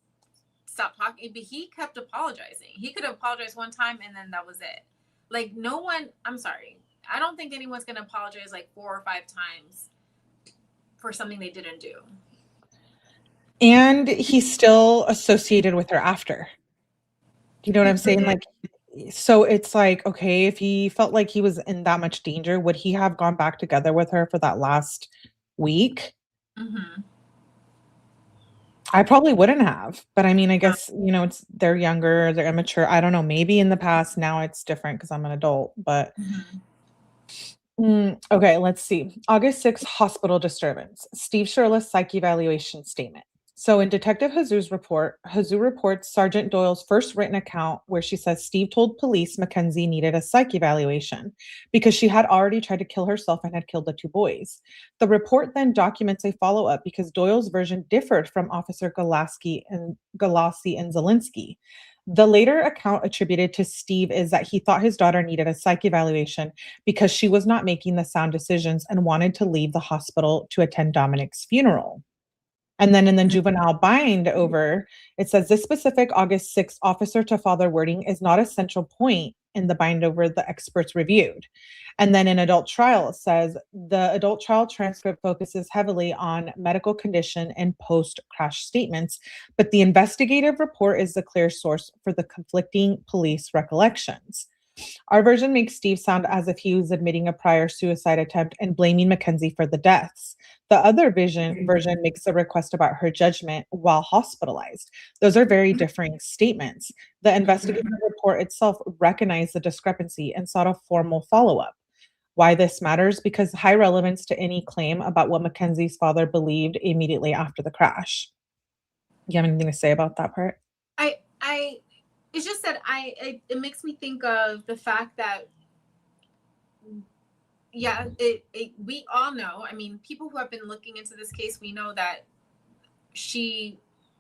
stopped talking, but he kept apologizing. He could have apologized one time and then that was it. Like no one, I'm sorry, I don't think anyone's gonna apologize like 4 or 5 times for something they didn't do. And he's still associated with her after. You know what I'm saying? Like, so it's like, okay, if he felt like he was in that much danger, would he have gone back together with her for that last week? Mm-hmm. I probably wouldn't have. But I mean, I guess, they're younger, they're immature. I don't know. Maybe in the past, now it's different because I'm an adult. But Mm-hmm. Okay, let's see. August 6th, hospital disturbance. Steve Shirless psych evaluation statement. So in Detective Hazu's report, Hazu reports Sergeant Doyle's first written account where she says Steve told police Mackenzie needed a psych evaluation because she had already tried to kill herself and had killed the two boys. The report then documents a follow-up because Doyle's version differed from Officer Galassi and Zelinsky. The later account attributed to Steve is that he thought his daughter needed a psych evaluation because she was not making the sound decisions and wanted to leave the hospital to attend Dominic's funeral. And then in the juvenile bind over, it says this specific August 6th officer to father wording is not a central point in the bind over the experts reviewed. And then in adult trial, it says the adult trial transcript focuses heavily on medical condition and post crash statements, but the investigative report is the clear source for the conflicting police recollections. Our version makes Steve sound as if he was admitting a prior suicide attempt and blaming Mackenzie for the deaths. The other version makes a request about her judgment while hospitalized. Those are very differing statements. The investigative report itself recognized the discrepancy and sought a formal follow-up. Why this matters? Because high relevance to any claim about what Mackenzie's father believed immediately after the crash. You have anything to say about that part? I it's just that it makes me think of the fact that, yeah, we all know, I mean, people who have been looking into this case, we know that she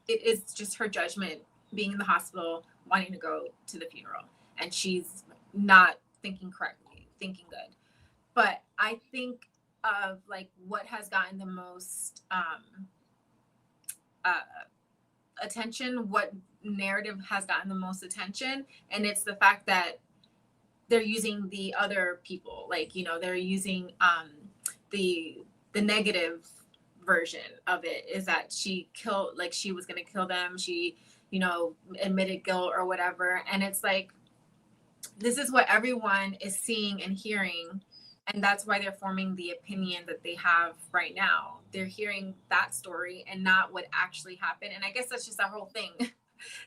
it is just her judgment being in the hospital wanting to go to the funeral, and she's not thinking correctly, thinking good. But I think of like what has gotten the most uh, attention, what narrative has gotten the most attention, and it's the fact that they're using the other people, like, you know, they're using the negative version of it is that she killed, like she was going to kill them, she, you know, admitted guilt or whatever. And it's like, this is what everyone is seeing and hearing, and that's why they're forming the opinion that they have right now. They're hearing that story and not what actually happened. And I guess that's just that whole thing.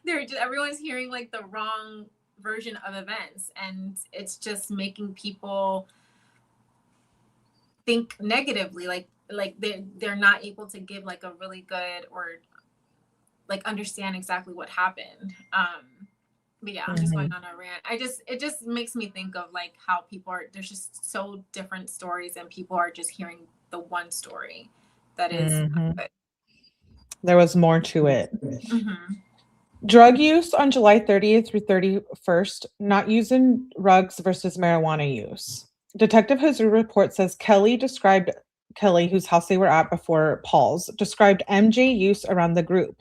They're just, everyone's hearing like the wrong version of events, and it's just making people think negatively, like they're not able to give like a really good or like understand exactly what happened. But yeah, I'm just going Mhm. on a rant. It just makes me think of like how people are, there's just so different stories, and people are just hearing the one story that is Mhm. good. There was more to it. Mm-hmm. Drug use on July 30th through 31st, not using drugs versus marijuana use. Detective Hazur report says Kelly, whose house they were at before Paul's, described MJ use around the group.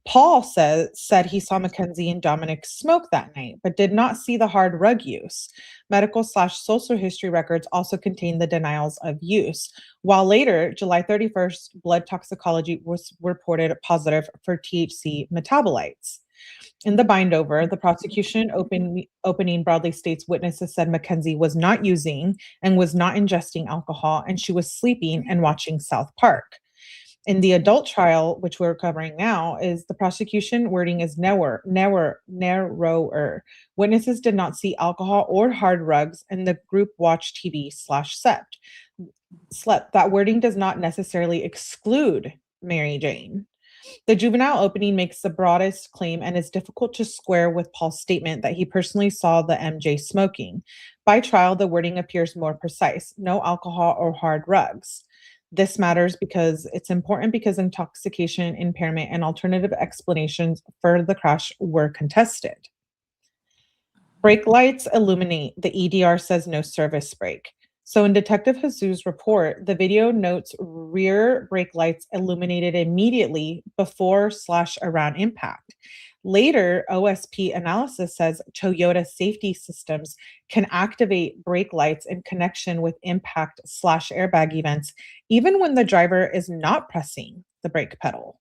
Paul said he saw Mackenzie and Dominic smoke that night, but did not see the hard rug use. Medical/social history records also contain the denials of use. While later, July 31st, blood toxicology was reported positive for THC metabolites. In the bindover, the prosecution opening broadly states witnesses said Mackenzie was not using and was not ingesting alcohol, and she was sleeping and watching South Park. In the adult trial, which we're covering now, is the prosecution wording is narrower. Witnesses did not see alcohol or hard rugs, and the group watched TV/slept. That wording does not necessarily exclude Mary Jane. The juvenile opening makes the broadest claim and is difficult to square with Paul's statement that he personally saw the MJ smoking. By trial, the wording appears more precise: no alcohol or hard rugs. This matters because it's important because intoxication, impairment, and alternative explanations for the crash were contested. Brake lights illuminate. The EDR says no service brake. So in Detective Jesus' report, the video notes rear brake lights illuminated immediately before/around impact. Later, OSP analysis says Toyota safety systems can activate brake lights in connection with impact/airbag events, even when the driver is not pressing the brake pedal.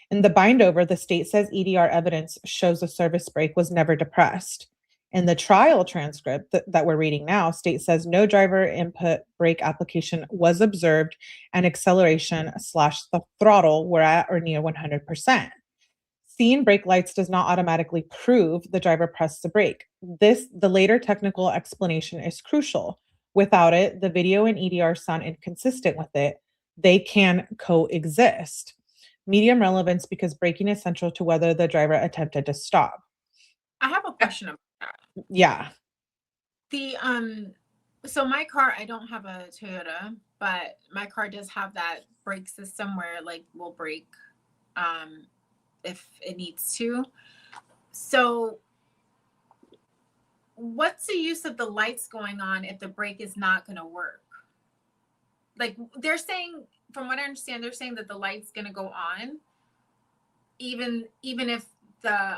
In the bindover, the state says EDR evidence shows a service brake was never depressed. In the trial transcript that we're reading now, state says no driver input brake application was observed, and acceleration/the throttle were at or near 100%. Seeing brake lights does not automatically prove the driver pressed the brake. The later technical explanation is crucial. Without it, the video and EDR sound inconsistent with it. They can coexist. Medium relevance because braking is central to whether the driver attempted to stop. I have a question about that. Yeah. The so my car, I don't have a Toyota, but my car does have that brake system where like will brake um if it needs to. So what's the use of the lights going on if the brake is not going to work? Like they're saying, from what I understand, they're saying that the light's going to go on even if the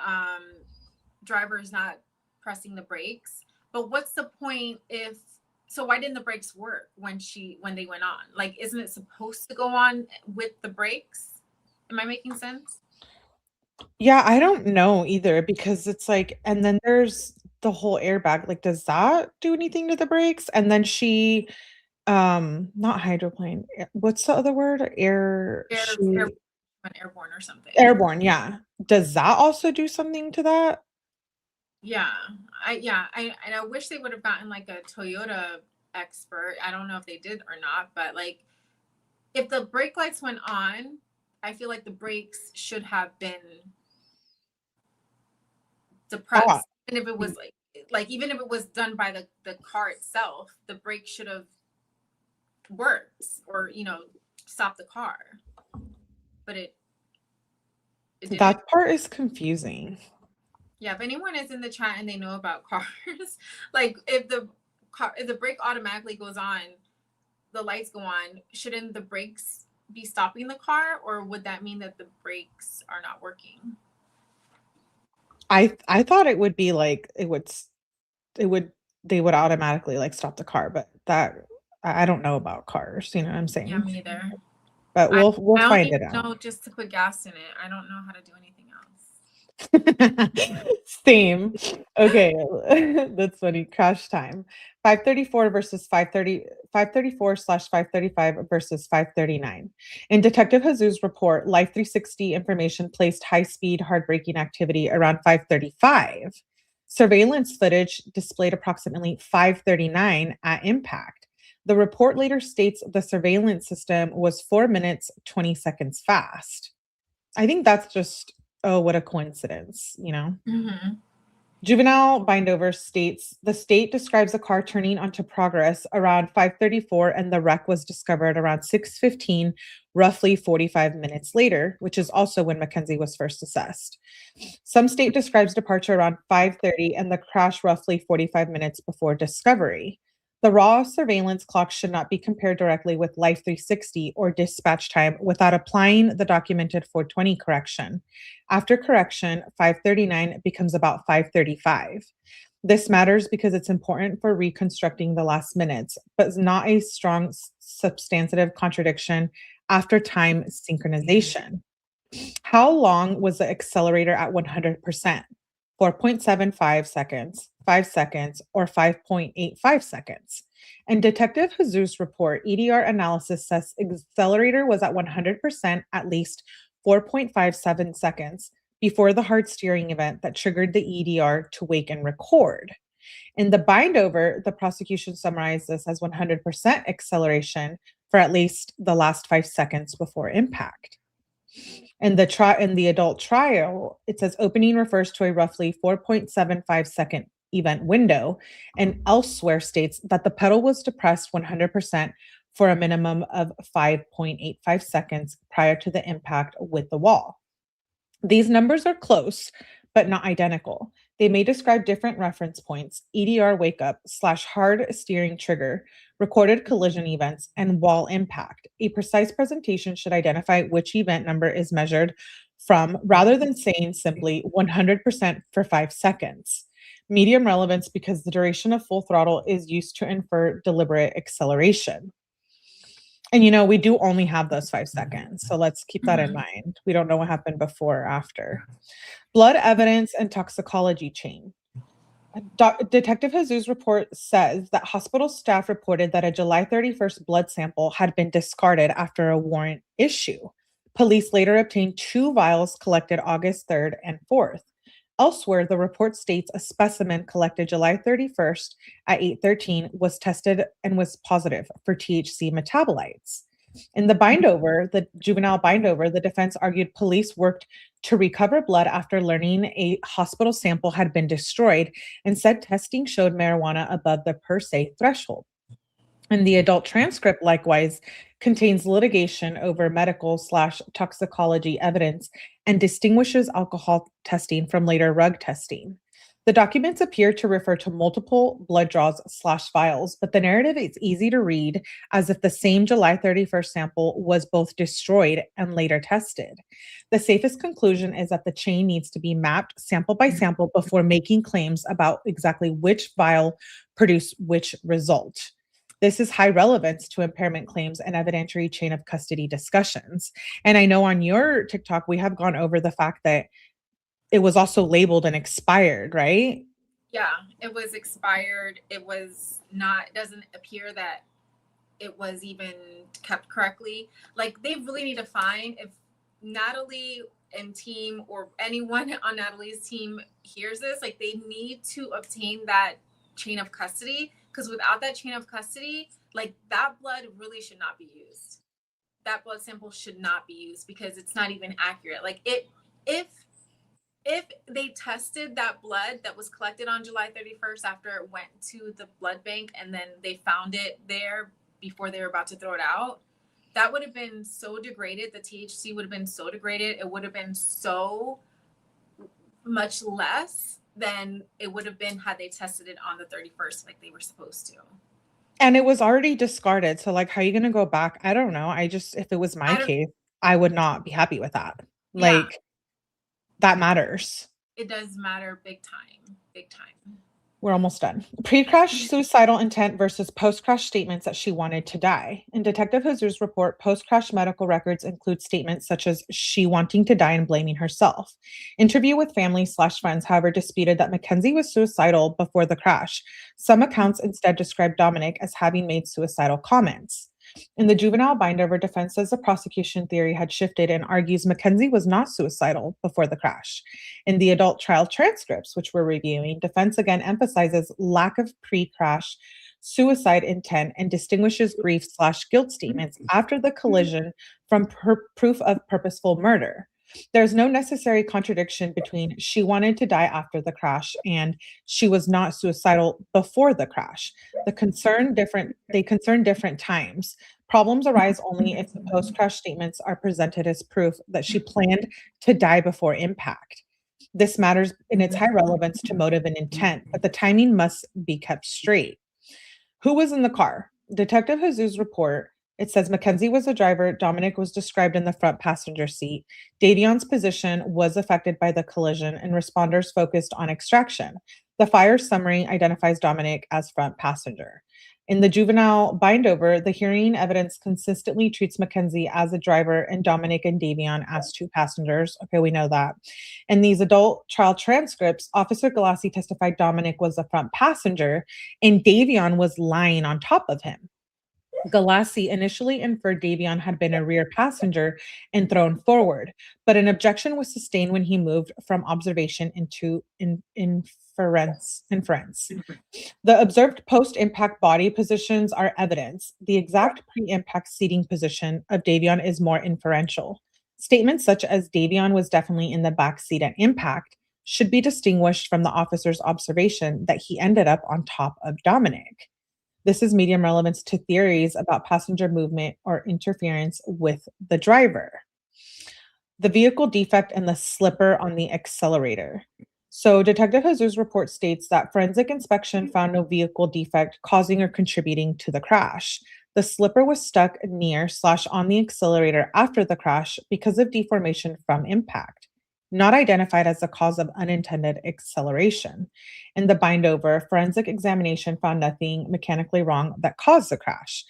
driver is not pressing the brakes. But what's the point if, so why didn't the brakes work when they went on? Like, isn't it supposed to go on with the brakes? Am I making sense? Yeah, I don't know either because it's like, and then there's the whole airbag. Like, does that do anything to the brakes? And then not hydroplane. What's the other word? Air airborne or something. Airborne, yeah. Does that also do something to that? Yeah, and I wish they would have gotten like a Toyota expert. I don't know if they did or not, but like if the brake lights went on I feel like the brakes should have been Ah, depressed. And if it was like even if it was done by the car itself, the brake should have worked or stopped the car. But it didn't. that part is confusing. Yeah, if anyone is in the chat and they know about cars, like if the brake automatically goes on, the lights go on, shouldn't the brakes be stopping the car, or would that mean that the brakes are not working? I thought it would be like it would they would automatically like stop the car, but that I don't know about cars, you know what I'm Yeah, saying? me neither. But I we'll I don't find even it out. know just to put gas in it. I don't know how to do anything else. Same. Okay, that's funny. Crash time. 534 versus 530, 534/535 versus 539. In Detective Jesus report, Life 360 information placed high-speed, hard-braking activity around 535. Surveillance footage displayed approximately 539 at impact. The report later states the surveillance system was 4 minutes 20 seconds fast. I think that's just, oh, what a coincidence, you know? Mm-hmm. Juvenile bindover states the state describes a car turning onto Progress around 5:34 and the wreck was discovered around 6:15, roughly 45 minutes later, which is also when Mackenzie was first assessed. Some state describes departure around 5:30 and the crash roughly 45 minutes before discovery. The raw surveillance clock should not be compared directly with Life 360 or dispatch time without applying the documented 420 correction. After correction, 539 becomes about 535. This matters because it's important for reconstructing the last minutes, but is not a strong substantive contradiction after time synchronization. How long was the accelerator at 100%? 4.75 seconds, 5 seconds, or 5.85 seconds? In Detective Jesus' report, EDR analysis says accelerator was at 100% at least 4.57 seconds before the hard steering event that triggered the EDR to wake and record. In the bindover, the prosecution summarized this as 100% acceleration for at least the last 5 seconds before impact. In the adult trial, it says opening refers to a roughly 4.75-second event window, and elsewhere states that the pedal was depressed 100% for a minimum of 5.85 seconds prior to the impact with the wall. These numbers are close, but not identical. They may describe different reference points, EDR wake up / hard steering trigger, recorded collision events, and wall impact. A precise presentation should identify which event number is measured from rather than saying simply 100% for 5 seconds. Medium relevance because the duration of full throttle is used to infer deliberate acceleration. And, you know, we do only have those 5 seconds, so let's keep that in Mm-hmm. mind. We don't know what happened before or after. Blood evidence and toxicology chain. Detective Jesus' report says that hospital staff reported that a July 31st blood sample had been discarded after a warrant issue. Police later obtained 2 vials collected August 3rd and 4th. Elsewhere, the report states a specimen collected July 31st at 8:13 was tested and was positive for THC metabolites. In the bindover, the juvenile bindover, the defense argued police worked to recover blood after learning a hospital sample had been destroyed and said testing showed marijuana above the per se threshold. And the adult transcript likewise contains litigation over medical / toxicology evidence and distinguishes alcohol testing from later rug testing. The documents appear to refer to multiple blood draws / vials, but the narrative is easy to read as if the same July 31st sample was both destroyed and later tested. The safest conclusion is that the chain needs to be mapped sample by sample before making claims about exactly which vial produced which result. This is high relevance to impairment claims and evidentiary chain of custody discussions. And I know on your TikTok, we have gone over the fact that it was also labeled and expired, right? Yeah, it was expired. It was not, it doesn't appear that it was even kept correctly. Like, they really need to find if Natalie and team or anyone on Natalie's team hears this, like, they need to obtain that chain of custody, because without that chain of custody, like, that blood really should not be used. that blood sample should not be used because it's not even accurate. Like if they tested that blood that was collected on July 31st after it went to the blood bank and then they found it there before they were about to throw it out, that would have been so degraded. The THC would have been so degraded. It would have been so much less than it would have been had they tested it on the 31st like they were supposed to. And it was already discarded. So like, how are you going to go back? I don't know. If it was my case, I would not be happy with that. Like, that matters. It does matter big time. Big time. We're almost done. Pre-crash suicidal intent versus post-crash statements that she wanted to die. In Detective Jesus' report, post-crash medical records include statements such as she wanting to die and blaming herself. Interview with family/friends, however, disputed that MACKENZIE was suicidal before the crash. Some accounts instead described Dominic as having made suicidal comments. In the juvenile bindover, defense says the prosecution theory had shifted and argues MACKENZIE was not suicidal before the crash. In the adult trial transcripts, which we're reviewing, defense again emphasizes lack of pre-crash suicide intent and distinguishes grief/guilt statements after the collision from proof of purposeful murder. There's no necessary contradiction between she wanted to die after the crash and she was not suicidal before the crash. They concern different times. Problems arise only if the post-crash statements are presented as proof that she planned to die before impact. This matters in its high relevance to motive and intent, but the timing must be kept straight. Who was in the car? Detective Jesus' report, it says MACKENZIE was the driver. Dominic was described in the front passenger seat. Davion's position was affected by the collision, and responders focused on extraction. The fire summary identifies Dominic as front passenger. In the juvenile bindover, the hearing evidence consistently treats MACKENZIE as a driver and Dominic and Davion as two passengers. Okay, we know that. In these adult trial transcripts, Officer Galassi testified Dominic was the front passenger and Davion was lying on top of him. Galassi initially inferred Davion had been a rear passenger and thrown forward, but an objection was sustained when he moved from observation into inference. The observed post-impact body positions are evidence. The exact pre-impact seating position of Davion is more inferential. Statements such as Davion was definitely in the back seat at impact should be distinguished from the officer's observation that he ended up on top of Dominic. This is medium relevance to theories about passenger movement or interference with the driver. The vehicle defect and the slipper on the accelerator. So Detective Jesus' report states that forensic inspection found no vehicle defect causing or contributing to the crash. The slipper was stuck near/on the accelerator after the crash because of deformation from impact, not identified as the cause of unintended acceleration. In the bindover, forensic examination found nothing mechanically wrong that caused the crash.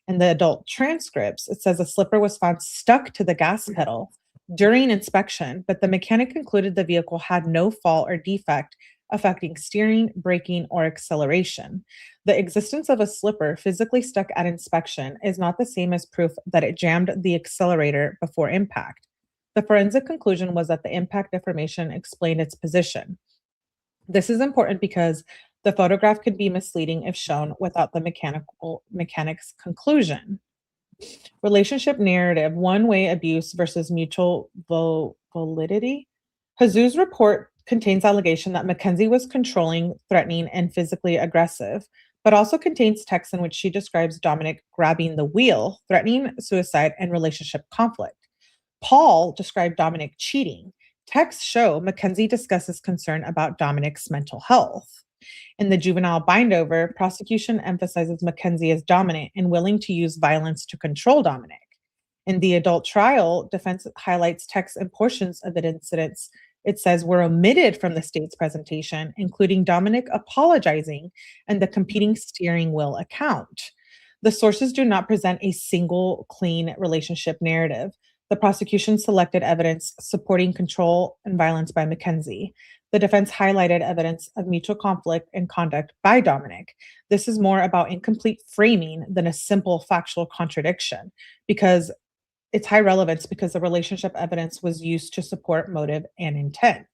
In the adult transcripts, it says a slipper was found stuck to the gas pedal during inspection, but the mechanic concluded the vehicle had no fault or defect affecting steering, braking, or acceleration. The existence of a slipper physically stuck at inspection is not the same as proof that it jammed the accelerator before impact. The forensic conclusion was that the impact deformation explained its position. This is important because the photograph could be misleading if shown without the mechanic's conclusion. Relationship narrative, one-way abuse versus mutual validity. Jesus' report contains allegation that MACKENZIE was controlling, threatening, and physically aggressive, but also contains text in which she describes Dominic grabbing the wheel, threatening suicide and relationship conflict. Paul described Dominic cheating. Texts show MACKENZIE discusses concern about Dominic's mental health. In the juvenile bindover, prosecution emphasizes MACKENZIE as dominant and willing to use violence to control Dominic. In the adult trial, defense highlights texts and portions of the incidents it says were omitted from the state's presentation, including Dominic apologizing and the competing steering wheel account. The sources do not present a single clean relationship narrative. The prosecution selected evidence supporting control and violence by MACKENZIE. The defense highlighted evidence of mutual conflict and conduct by Dominic. This is more about incomplete framing than a simple factual contradiction because it's high relevance because the relationship evidence was used to support motive and intent.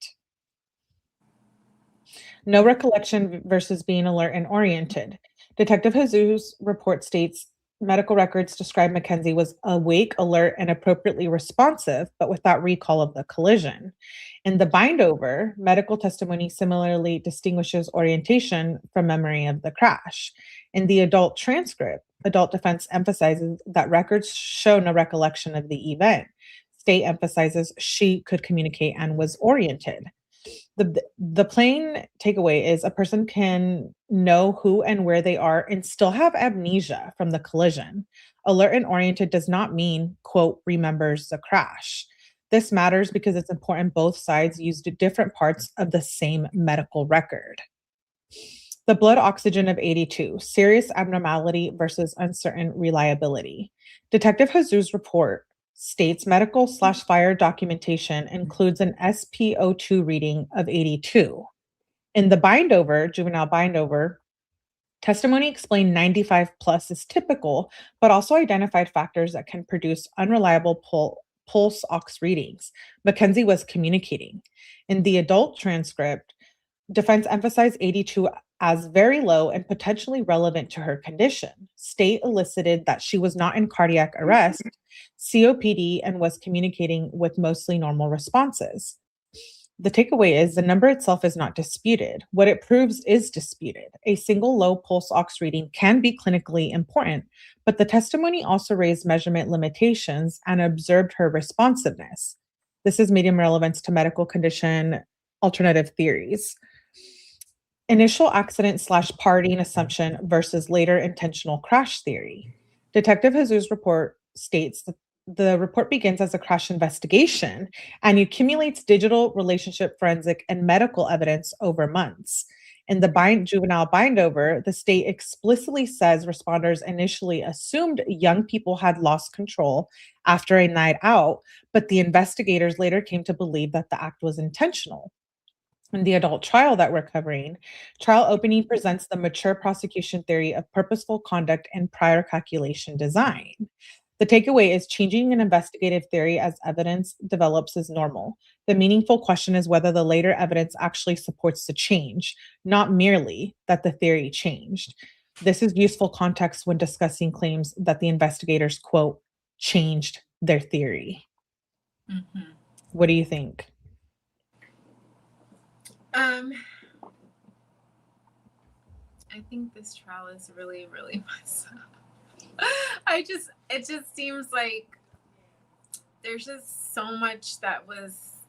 No recollection versus being alert and oriented. Detective Jesus' report states medical records describe Mackenzie was awake, alert, and appropriately responsive, but without recall of the collision. In the bindover, medical testimony similarly distinguishes orientation from memory of the crash. In the adult transcript, adult defense emphasizes that records show no recollection of the event. State emphasizes she could communicate and was oriented. The plain takeaway is a person can know who and where they are and still have amnesia from the collision. Alert and oriented does not mean, quote, remembers the crash. This matters because it's important both sides used different parts of the same medical record. The blood oxygen of 82, serious abnormality versus uncertain reliability. Detective Hazou's report states medical/fire documentation includes an SpO2 reading of 82. In the bindover, juvenile bindover, testimony explained 95 plus is typical, but also identified factors that can produce unreliable pulse ox readings. Mackenzie was communicating. In the adult transcript, defense emphasized 82 as very low and potentially relevant to her condition. State elicited that she was not in cardiac arrest, COPD, and was communicating with mostly normal responses. The takeaway is the number itself is not disputed. What it proves is disputed. A single low pulse ox reading can be clinically important, but the testimony also raised measurement limitations and observed her responsiveness. This is medium relevance to medical condition alternative theories. Initial accident/partying assumption versus later intentional crash theory. Detective Hazou's report states that the report begins as a crash investigation and accumulates digital, relationship, forensic, and medical evidence over months. In the juvenile bindover, the state explicitly says responders initially assumed young people had lost control after a night out, but the investigators later came to believe that the act was intentional. In the adult trial that we're covering, trial opening presents the mature prosecution theory of purposeful conduct and prior calculation design. The takeaway is changing an investigative theory as evidence develops is normal. The meaningful question is whether the later evidence actually supports the change, not merely that the theory changed. This is useful context when discussing claims that the investigators, quote, changed their theory. Mm-hmm. What do you think? I think this trial is really, really messed up. It just seems like there's just so much that was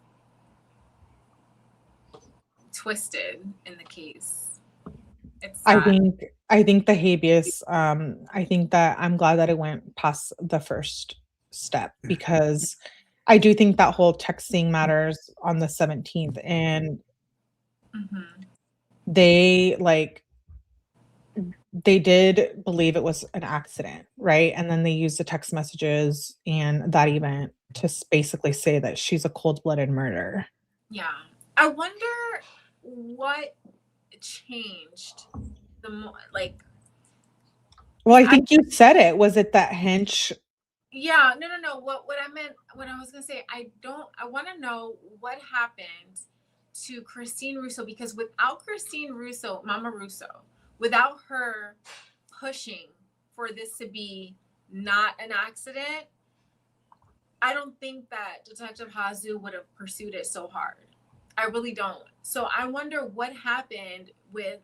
twisted in the case. It's sad. I think the habeas, I think that I'm glad that it went past the first step because I do think that whole texting matters on the 17th and Mm-hmm. they did believe it was an accident, right? And then they used the text messages and that event to basically say that she's a cold-blooded murderer. Yeah. I wonder what changed the more well, I think you said it. Was it that hench? Yeah, no. What I was gonna say, I want to know what happened to Christine Russo, because without Christine Russo, Mama Russo, without her pushing for this to be not an accident, I don't think that Detective Hazou would have pursued it so hard. I really don't. So I wonder what happened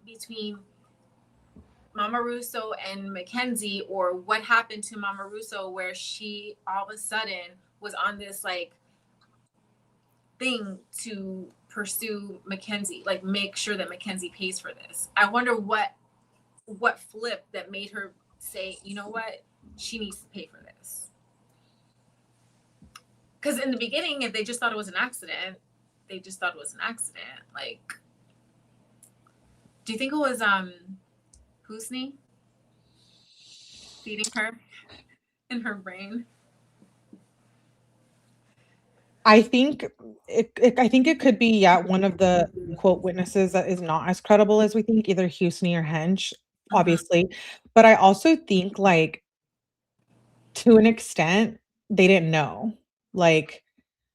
between Mama Russo and Mackenzie, or what happened to Mama Russo where she all of a sudden was on this thing to pursue Mackenzie, make sure that Mackenzie pays for this. I wonder what flipped that made her say, you know what, she needs to pay for this. Because in the beginning, if they just thought it was an accident, do you think it was Husni feeding her in her brain? I think it could be, one of the quote witnesses that is not as credible as we think, either Husni or Hench, obviously. But I also think to an extent, they didn't know.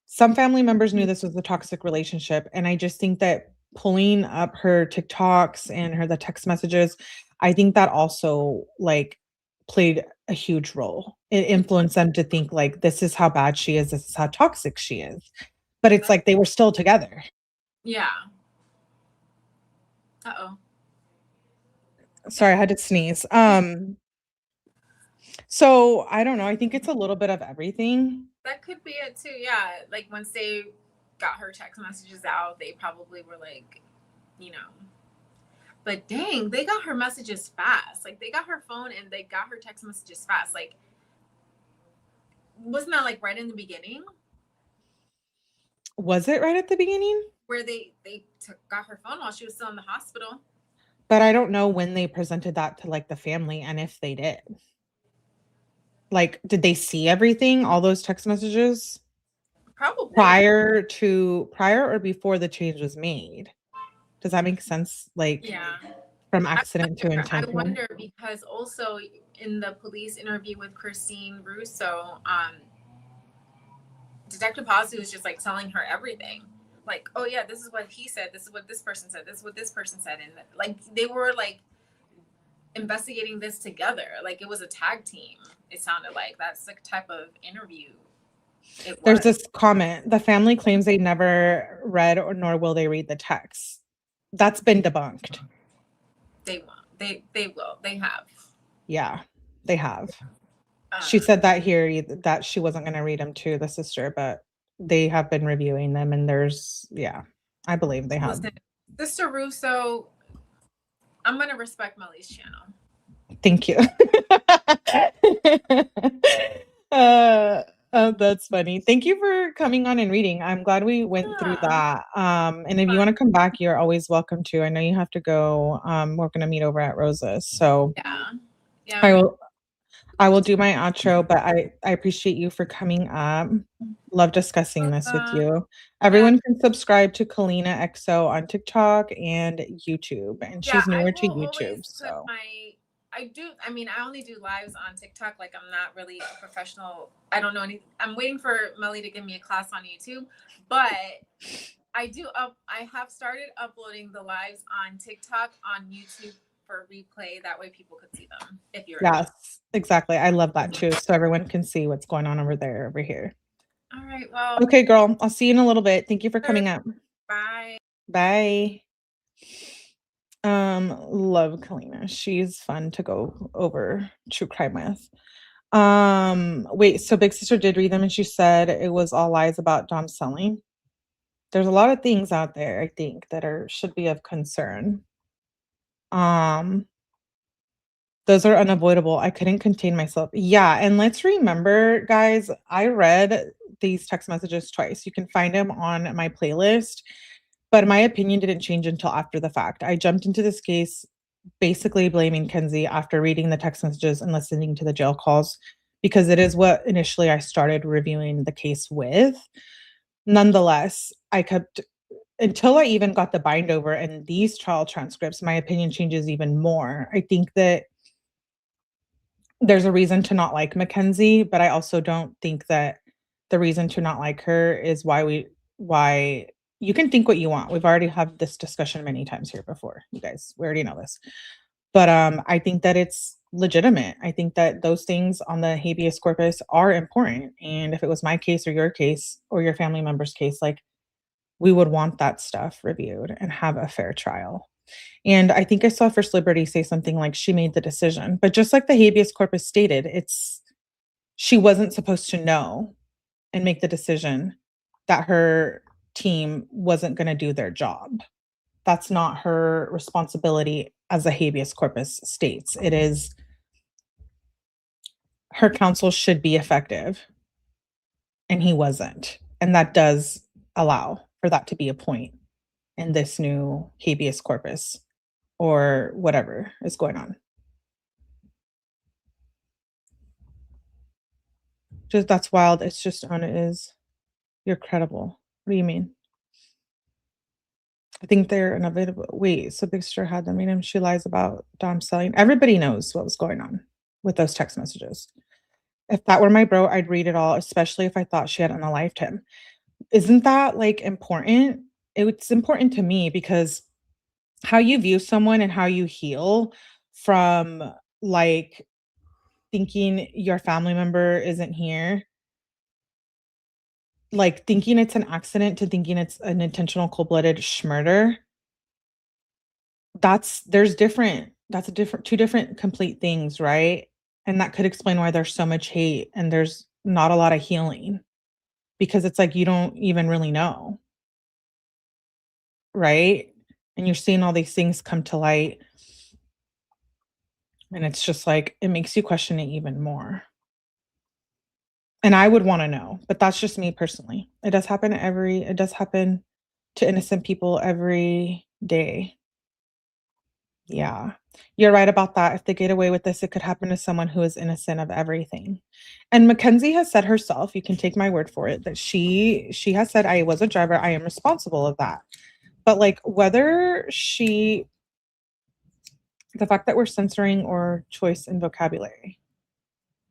Some family members knew this was a toxic relationship. And I just think that pulling up her TikToks and the text messages, I think that also played a huge role. It influenced them to think like, this is how bad she is, this is how toxic she is. But it's like they were still together. Yeah. Uh-oh. Sorry, I had to sneeze. So I don't know. I think it's a little bit of everything. That could be it too. Yeah. Like once they got her text messages out, they probably were like, you know. But dang, they got her messages fast. Like they got her phone and they got her text messages fast. Like, wasn't that like right in the beginning? Was it right at the beginning? Where got her phone while she was still in the hospital. But I don't know when they presented that to like the family and if they did. Like, did they see everything, all those text messages? Probably. Prior or before the change was made? Does that make sense? Like, yeah. From accident to intentional? I wonder because also in the police interview with Christine Russo, Detective Pozzi was just like telling her everything. Like, oh yeah, this is what he said, this is what this person said, this is what this person said. And like they were like investigating this together. Like it was a tag team. It sounded like that's the type of interview it was. There's this comment. The family claims they never read or nor will they read the text. That's been debunked. They won't. They will. They have. Yeah, they have. She said that here that she wasn't going to read them to the sister, but they have been reviewing them, and there's I believe they have. Listen, Sister Russo, I'm gonna respect Melly's channel. Thank you. That's funny. Thank you for coming on and reading. I'm glad we went through that. And if you want to come back, you're always welcome to. I know you have to go. We're gonna meet over at Rosa's. So yeah. I will do my outro, but I appreciate you for coming up. Love discussing this with you. Everyone can subscribe to Kalina XO on TikTok and YouTube, and she's newer to YouTube. So I mean, I only do lives on TikTok. Like I'm not really a professional. I don't know anything. I'm waiting for Melly to give me a class on YouTube, but I have started uploading the lives on TikTok on YouTube for replay. That way people could see them if you're exactly. I love that too. So everyone can see what's going on over here. All right. Well, okay, girl. I'll see you in a little bit. Thank you for coming up. Bye. Bye. Love Kalina. She's fun to go over true crime with. Wait, so Big Sister did read them and she said it was all lies about Dom selling. There's a lot of things out there, I think, that should be of concern. Those are unavoidable. I couldn't contain myself. Yeah, and let's remember, guys, I read these text messages twice. You can find them on my playlist. But my opinion didn't change until after the fact. I jumped into this case basically blaming Kenzie after reading the text messages and listening to the jail calls because it is what initially I started reviewing the case with. Nonetheless, I kept until I even got the bind over and these trial transcripts, my opinion changes even more. I think that there's a reason to not like Mackenzie, but I also don't think that the reason to not like her is why you can think what you want. We've already had this discussion many times here before, you guys. We already know this. But I think that it's legitimate. I think that those things on the habeas corpus are important. And if it was my case or your family member's case, like we would want that stuff reviewed and have a fair trial. And I think I saw First Liberty say something like she made the decision. But just like the habeas corpus stated, she wasn't supposed to know and make the decision that her team wasn't going to do their job. That's not her responsibility as a habeas corpus states. It is her counsel should be effective. And he wasn't. And that does allow for that to be a point in this new habeas corpus or whatever is going on. Just that's wild. It's just on it is. You're credible. What do you mean? I think they're unavailable. Wait, so Big Sister had them meet him. She lies about Dom selling. Everybody knows what was going on with those text messages. If that were my bro, I'd read it all, especially if I thought she had unalived him. Isn't that like important? It's important to me because how you view someone and how you heal from like thinking your family member isn't here, like, thinking it's an accident to thinking it's an intentional cold-blooded murder, that's a different 2 different complete things, right? And that could explain why there's so much hate and there's not a lot of healing because it's like you don't even really know, right? And you're seeing all these things come to light, and it's just like it makes you question it even more. And I would wanna know, but that's just me personally. It does happen to innocent people every day. Yeah. You're right about that. If they get away with this, it could happen to someone who is innocent of everything. And Mackenzie has said herself, you can take my word for it, that she has said, "I was a driver, I am responsible of that." But, like, whether she the fact that we're censoring or choice in vocabulary,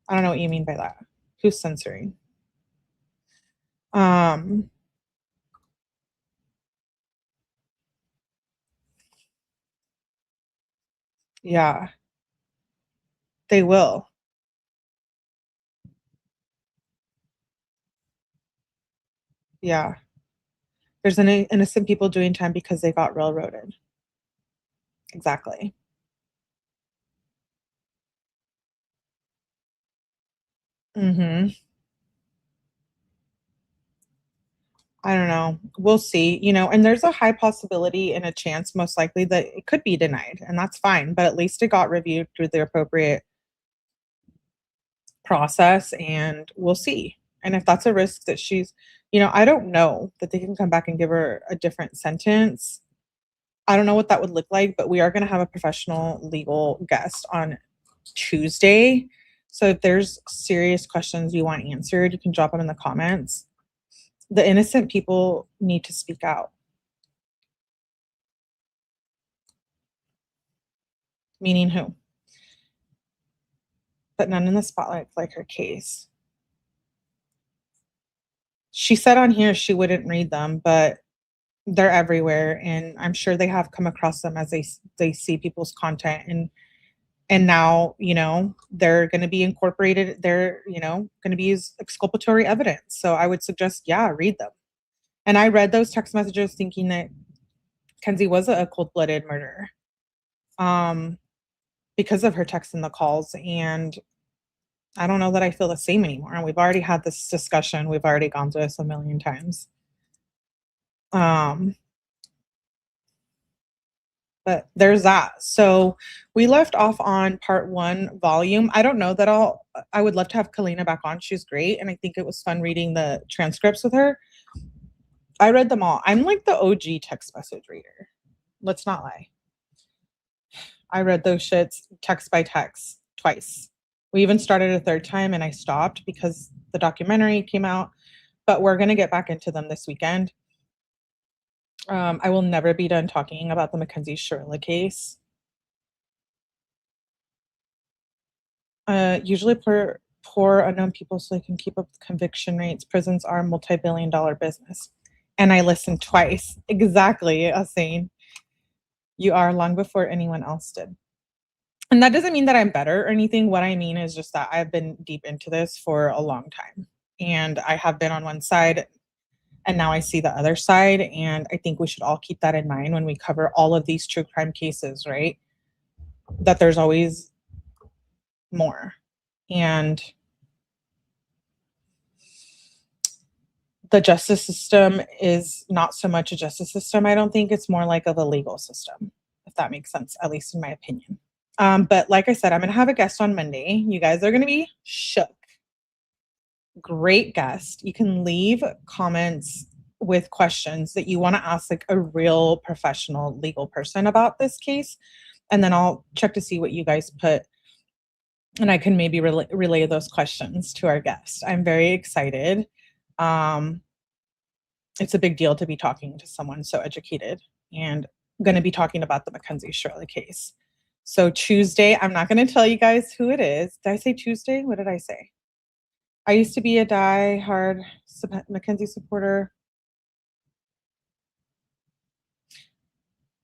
I don't know what you mean by that. Who's censoring? Um, yeah, they will. Yeah. There's innocent people doing time because they got railroaded. Exactly. Mhm. I don't know. We'll see, and there's a high possibility and a chance, most likely, that it could be denied, and that's fine, but at least it got reviewed through the appropriate process, and we'll see. And if that's a risk that I don't know that they can come back and give her a different sentence. I don't know what that would look like, but we are gonna have a professional legal guest on Tuesday. So if there's serious questions you want answered, you can drop them in the comments. The innocent people need to speak out. Meaning who? But none in the spotlight like her case. She said on here she wouldn't read them, but they're everywhere, and I'm sure they have come across them as they see people's content, and now, they're gonna be incorporated, they're, gonna be used exculpatory evidence. So I would suggest, yeah, read them. And I read those text messages thinking that Kenzie was a cold-blooded murderer, um, because of her texts and the calls, and I don't know that I feel the same anymore, and we've already had this discussion, we've already gone through this a million times. Um, but there's that. So, we left off on part 1, volume. I don't know that I would love to have Kalina back on, she's great, and I think it was fun reading the transcripts with her. I read them all. I'm like the OG text message reader. Let's not lie. I read those shits text by text twice. We even started a third time and I stopped because the documentary came out, but we're gonna get back into them this weekend. I will never be done talking about the MACKENZIE SHIRILLA case. Usually poor unknown people so they can keep up with conviction rates. Prisons are a multi-billion-dollar business. And I listened twice. Exactly, saying you are long before anyone else did. And that doesn't mean that I'm better or anything. What I mean is just that I've been deep into this for a long time. And I have been on one side and now I see the other side. And I think we should all keep that in mind when we cover all of these true crime cases, right? That there's always more. And the justice system is not so much a justice system, I don't think. It's more like of a legal system, if that makes sense, at least in my opinion. But like I said, I'm gonna have a guest on Monday. You guys are gonna be shook. Great guest. You can leave comments with questions that you want to ask like a real professional legal person about this case. And then I'll check to see what you guys put. And I can maybe relay those questions to our guest. I'm very excited. Um, it's a big deal to be talking to someone so educated and going to be talking about the MACKENZIE SHIRILLA case. So Tuesday, I'm not going to tell you guys who it is. Did I say Tuesday? What did I say? I used to be a die-hard MACKENZIE supporter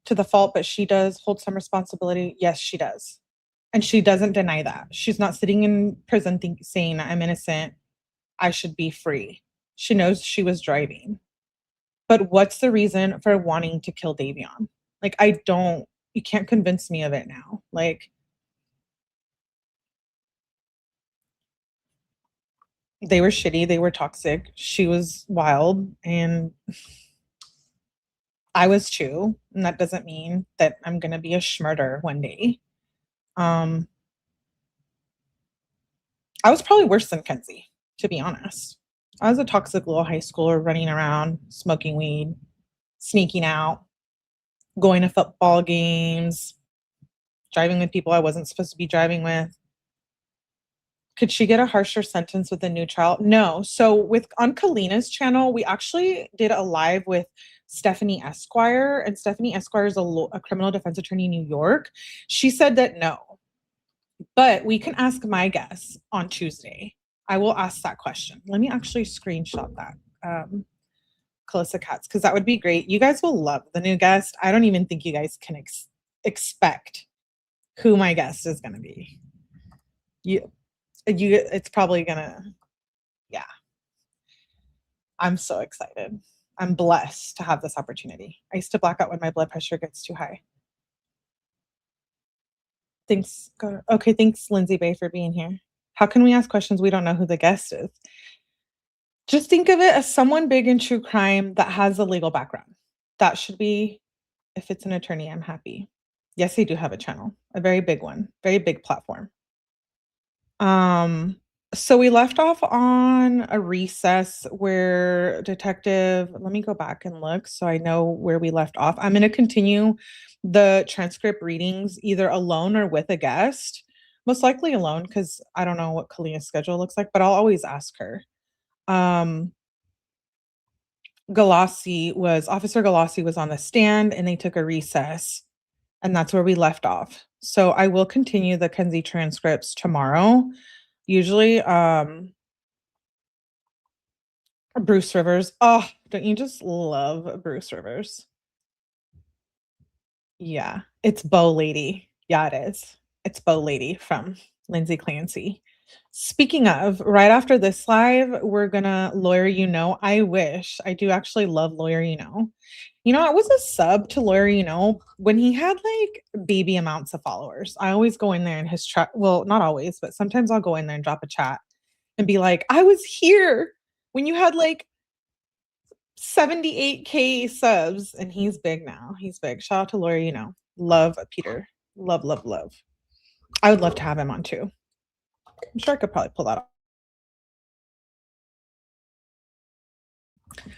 to the fault, but she does hold some responsibility. Yes, she does. And she doesn't deny that. She's not sitting in prison saying, I'm innocent. I should be free. She knows she was driving. But what's the reason for wanting to kill Davion? Like, you can't convince me of it now. Like, they were shitty, they were toxic. She was wild, and I was too. And that doesn't mean that I'm gonna be a schmurder one day. Um, I was probably worse than Kenzie, to be honest. I was a toxic little high schooler running around, smoking weed, sneaking out, going to football games, driving with people I wasn't supposed to be driving with. Could she get a harsher sentence with a new trial? No. So on Kalina's channel, we actually did a live with Stephanie Esquire, and Stephanie Esquire is a criminal defense attorney in New York. She said that no, but we can ask my guess on Tuesday. I will ask that question. Let me actually screenshot that. Calissa Katz, because that would be great. You guys will love the new guest. I don't even think you guys can expect who my guest is going to be. It's probably gonna, yeah. I'm so excited. I'm blessed to have this opportunity. I used to black out when my blood pressure gets too high. Thanks. Okay, thanks, Lindsay Bay, for being here. How can we ask questions we don't know who the guest is? Just think of it as someone big in true crime that has a legal background. That should be, if it's an attorney, I'm happy. Yes, they do have a channel, a very big one, very big platform. So we left off on a recess where let me go back and look so I know where we left off. I'm going to continue the transcript readings either alone or with a guest, most likely alone because I don't know what Kalina's schedule looks like, but I'll always ask her. Officer Galassi was on the stand and they took a recess, and that's where we left off. So I will continue the Kenzie transcripts tomorrow. Usually, Bruce Rivers. Oh, don't you just love Bruce Rivers? Yeah, it's Bo Lady. Yeah, it is. It's Bo Lady from Lindsay Clancy. Speaking of, right after this live, we're gonna Lawyer You Know. I do actually love Lawyer You Know. You know, I was a sub to Lawyer You Know when he had like baby amounts of followers. I always go in there in his chat. Well, not always, but sometimes I'll go in there and drop a chat and be like, I was here when you had like 78K subs, and he's big now. He's big. Shout out to Lawyer You Know. Love Peter. Love, love, love. I would love to have him on too. I'm sure I could probably pull that off.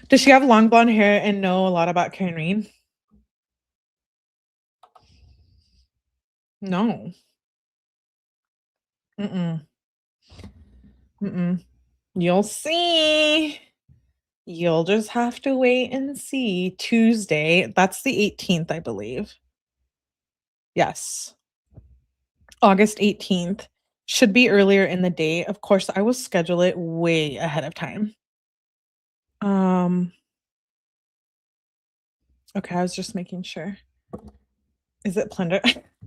Does she have long blonde hair and know a lot about Karen Reed? No. Mm-mm. Mm-mm. You'll see. You'll just have to wait and see. Tuesday. That's the 18th, I believe. Yes. August 18th. Should be earlier in the day. Of course, I will schedule it way ahead of time. Okay, I was just making sure. Is it Plunder?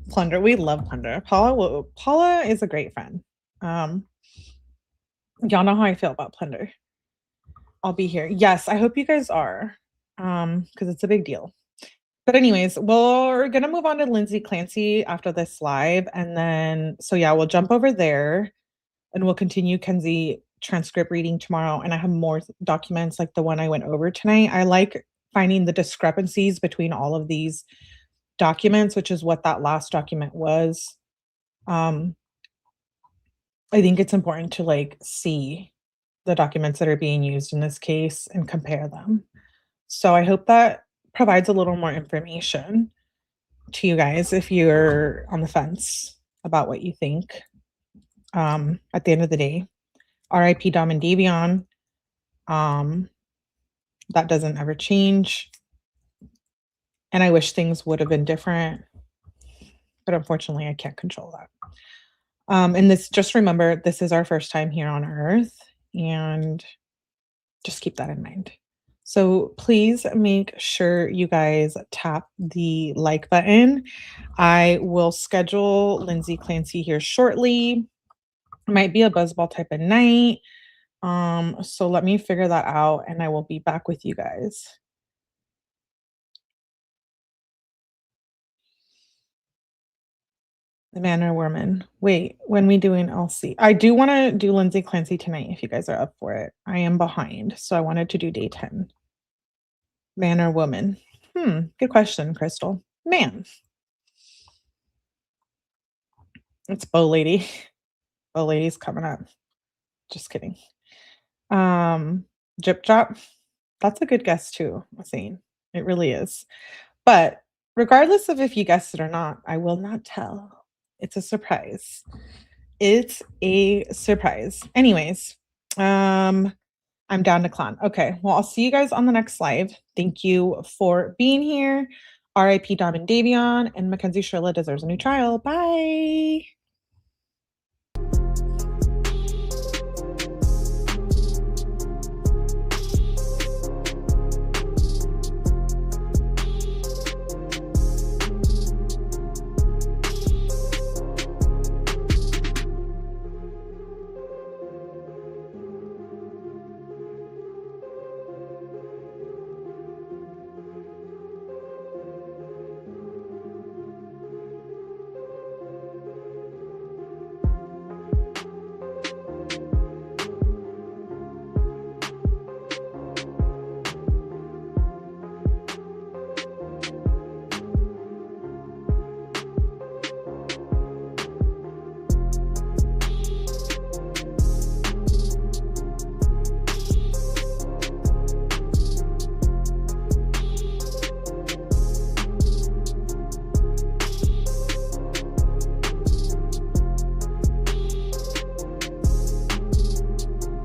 Plunder. We love Plunder. Paula is a great friend. Y'all know how I feel about Plunder. I'll be here. Yes, I hope you guys are. Because it's a big deal. But anyways, we're gonna move on to Lindsay Clancy after this live. And then we'll jump over there and we'll continue Kenzie transcript reading tomorrow. And I have more documents like the one I went over tonight. I like finding the discrepancies between all of these documents, which is what that last document was. I think it's important to like see the documents that are being used in this case and compare them. So I hope that provides a little more information to you guys if you're on the fence about what you think. At the end of the day, RIP Dom and Davion. That doesn't ever change. And I wish things would have been different, but unfortunately I can't control that. And just remember, this is our first time here on Earth, and just keep that in mind. So please make sure you guys tap the like button. I will schedule Lindsay Clancy here shortly. It might be a buzzball type of night. So let me figure that out and I will be back with you guys. The man or woman. Wait, when we doing LC? I do want to do Lindsay Clancy tonight if you guys are up for it. I am behind, so I wanted to do day 10. Man or woman? Good question, Crystal. Man. It's Bow Lady. Bow Lady's coming up. Just kidding. Jip Drop. That's a good guess too, I'm saying. It really is. But regardless of if you guessed it or not, I will not tell. It's a surprise. It's a surprise. Anyways, I'm down to clown. Okay, well, I'll see you guys on the next live. Thank you for being here. RIP Diamond Davion and Mackenzie Shirley deserves a new trial. Bye.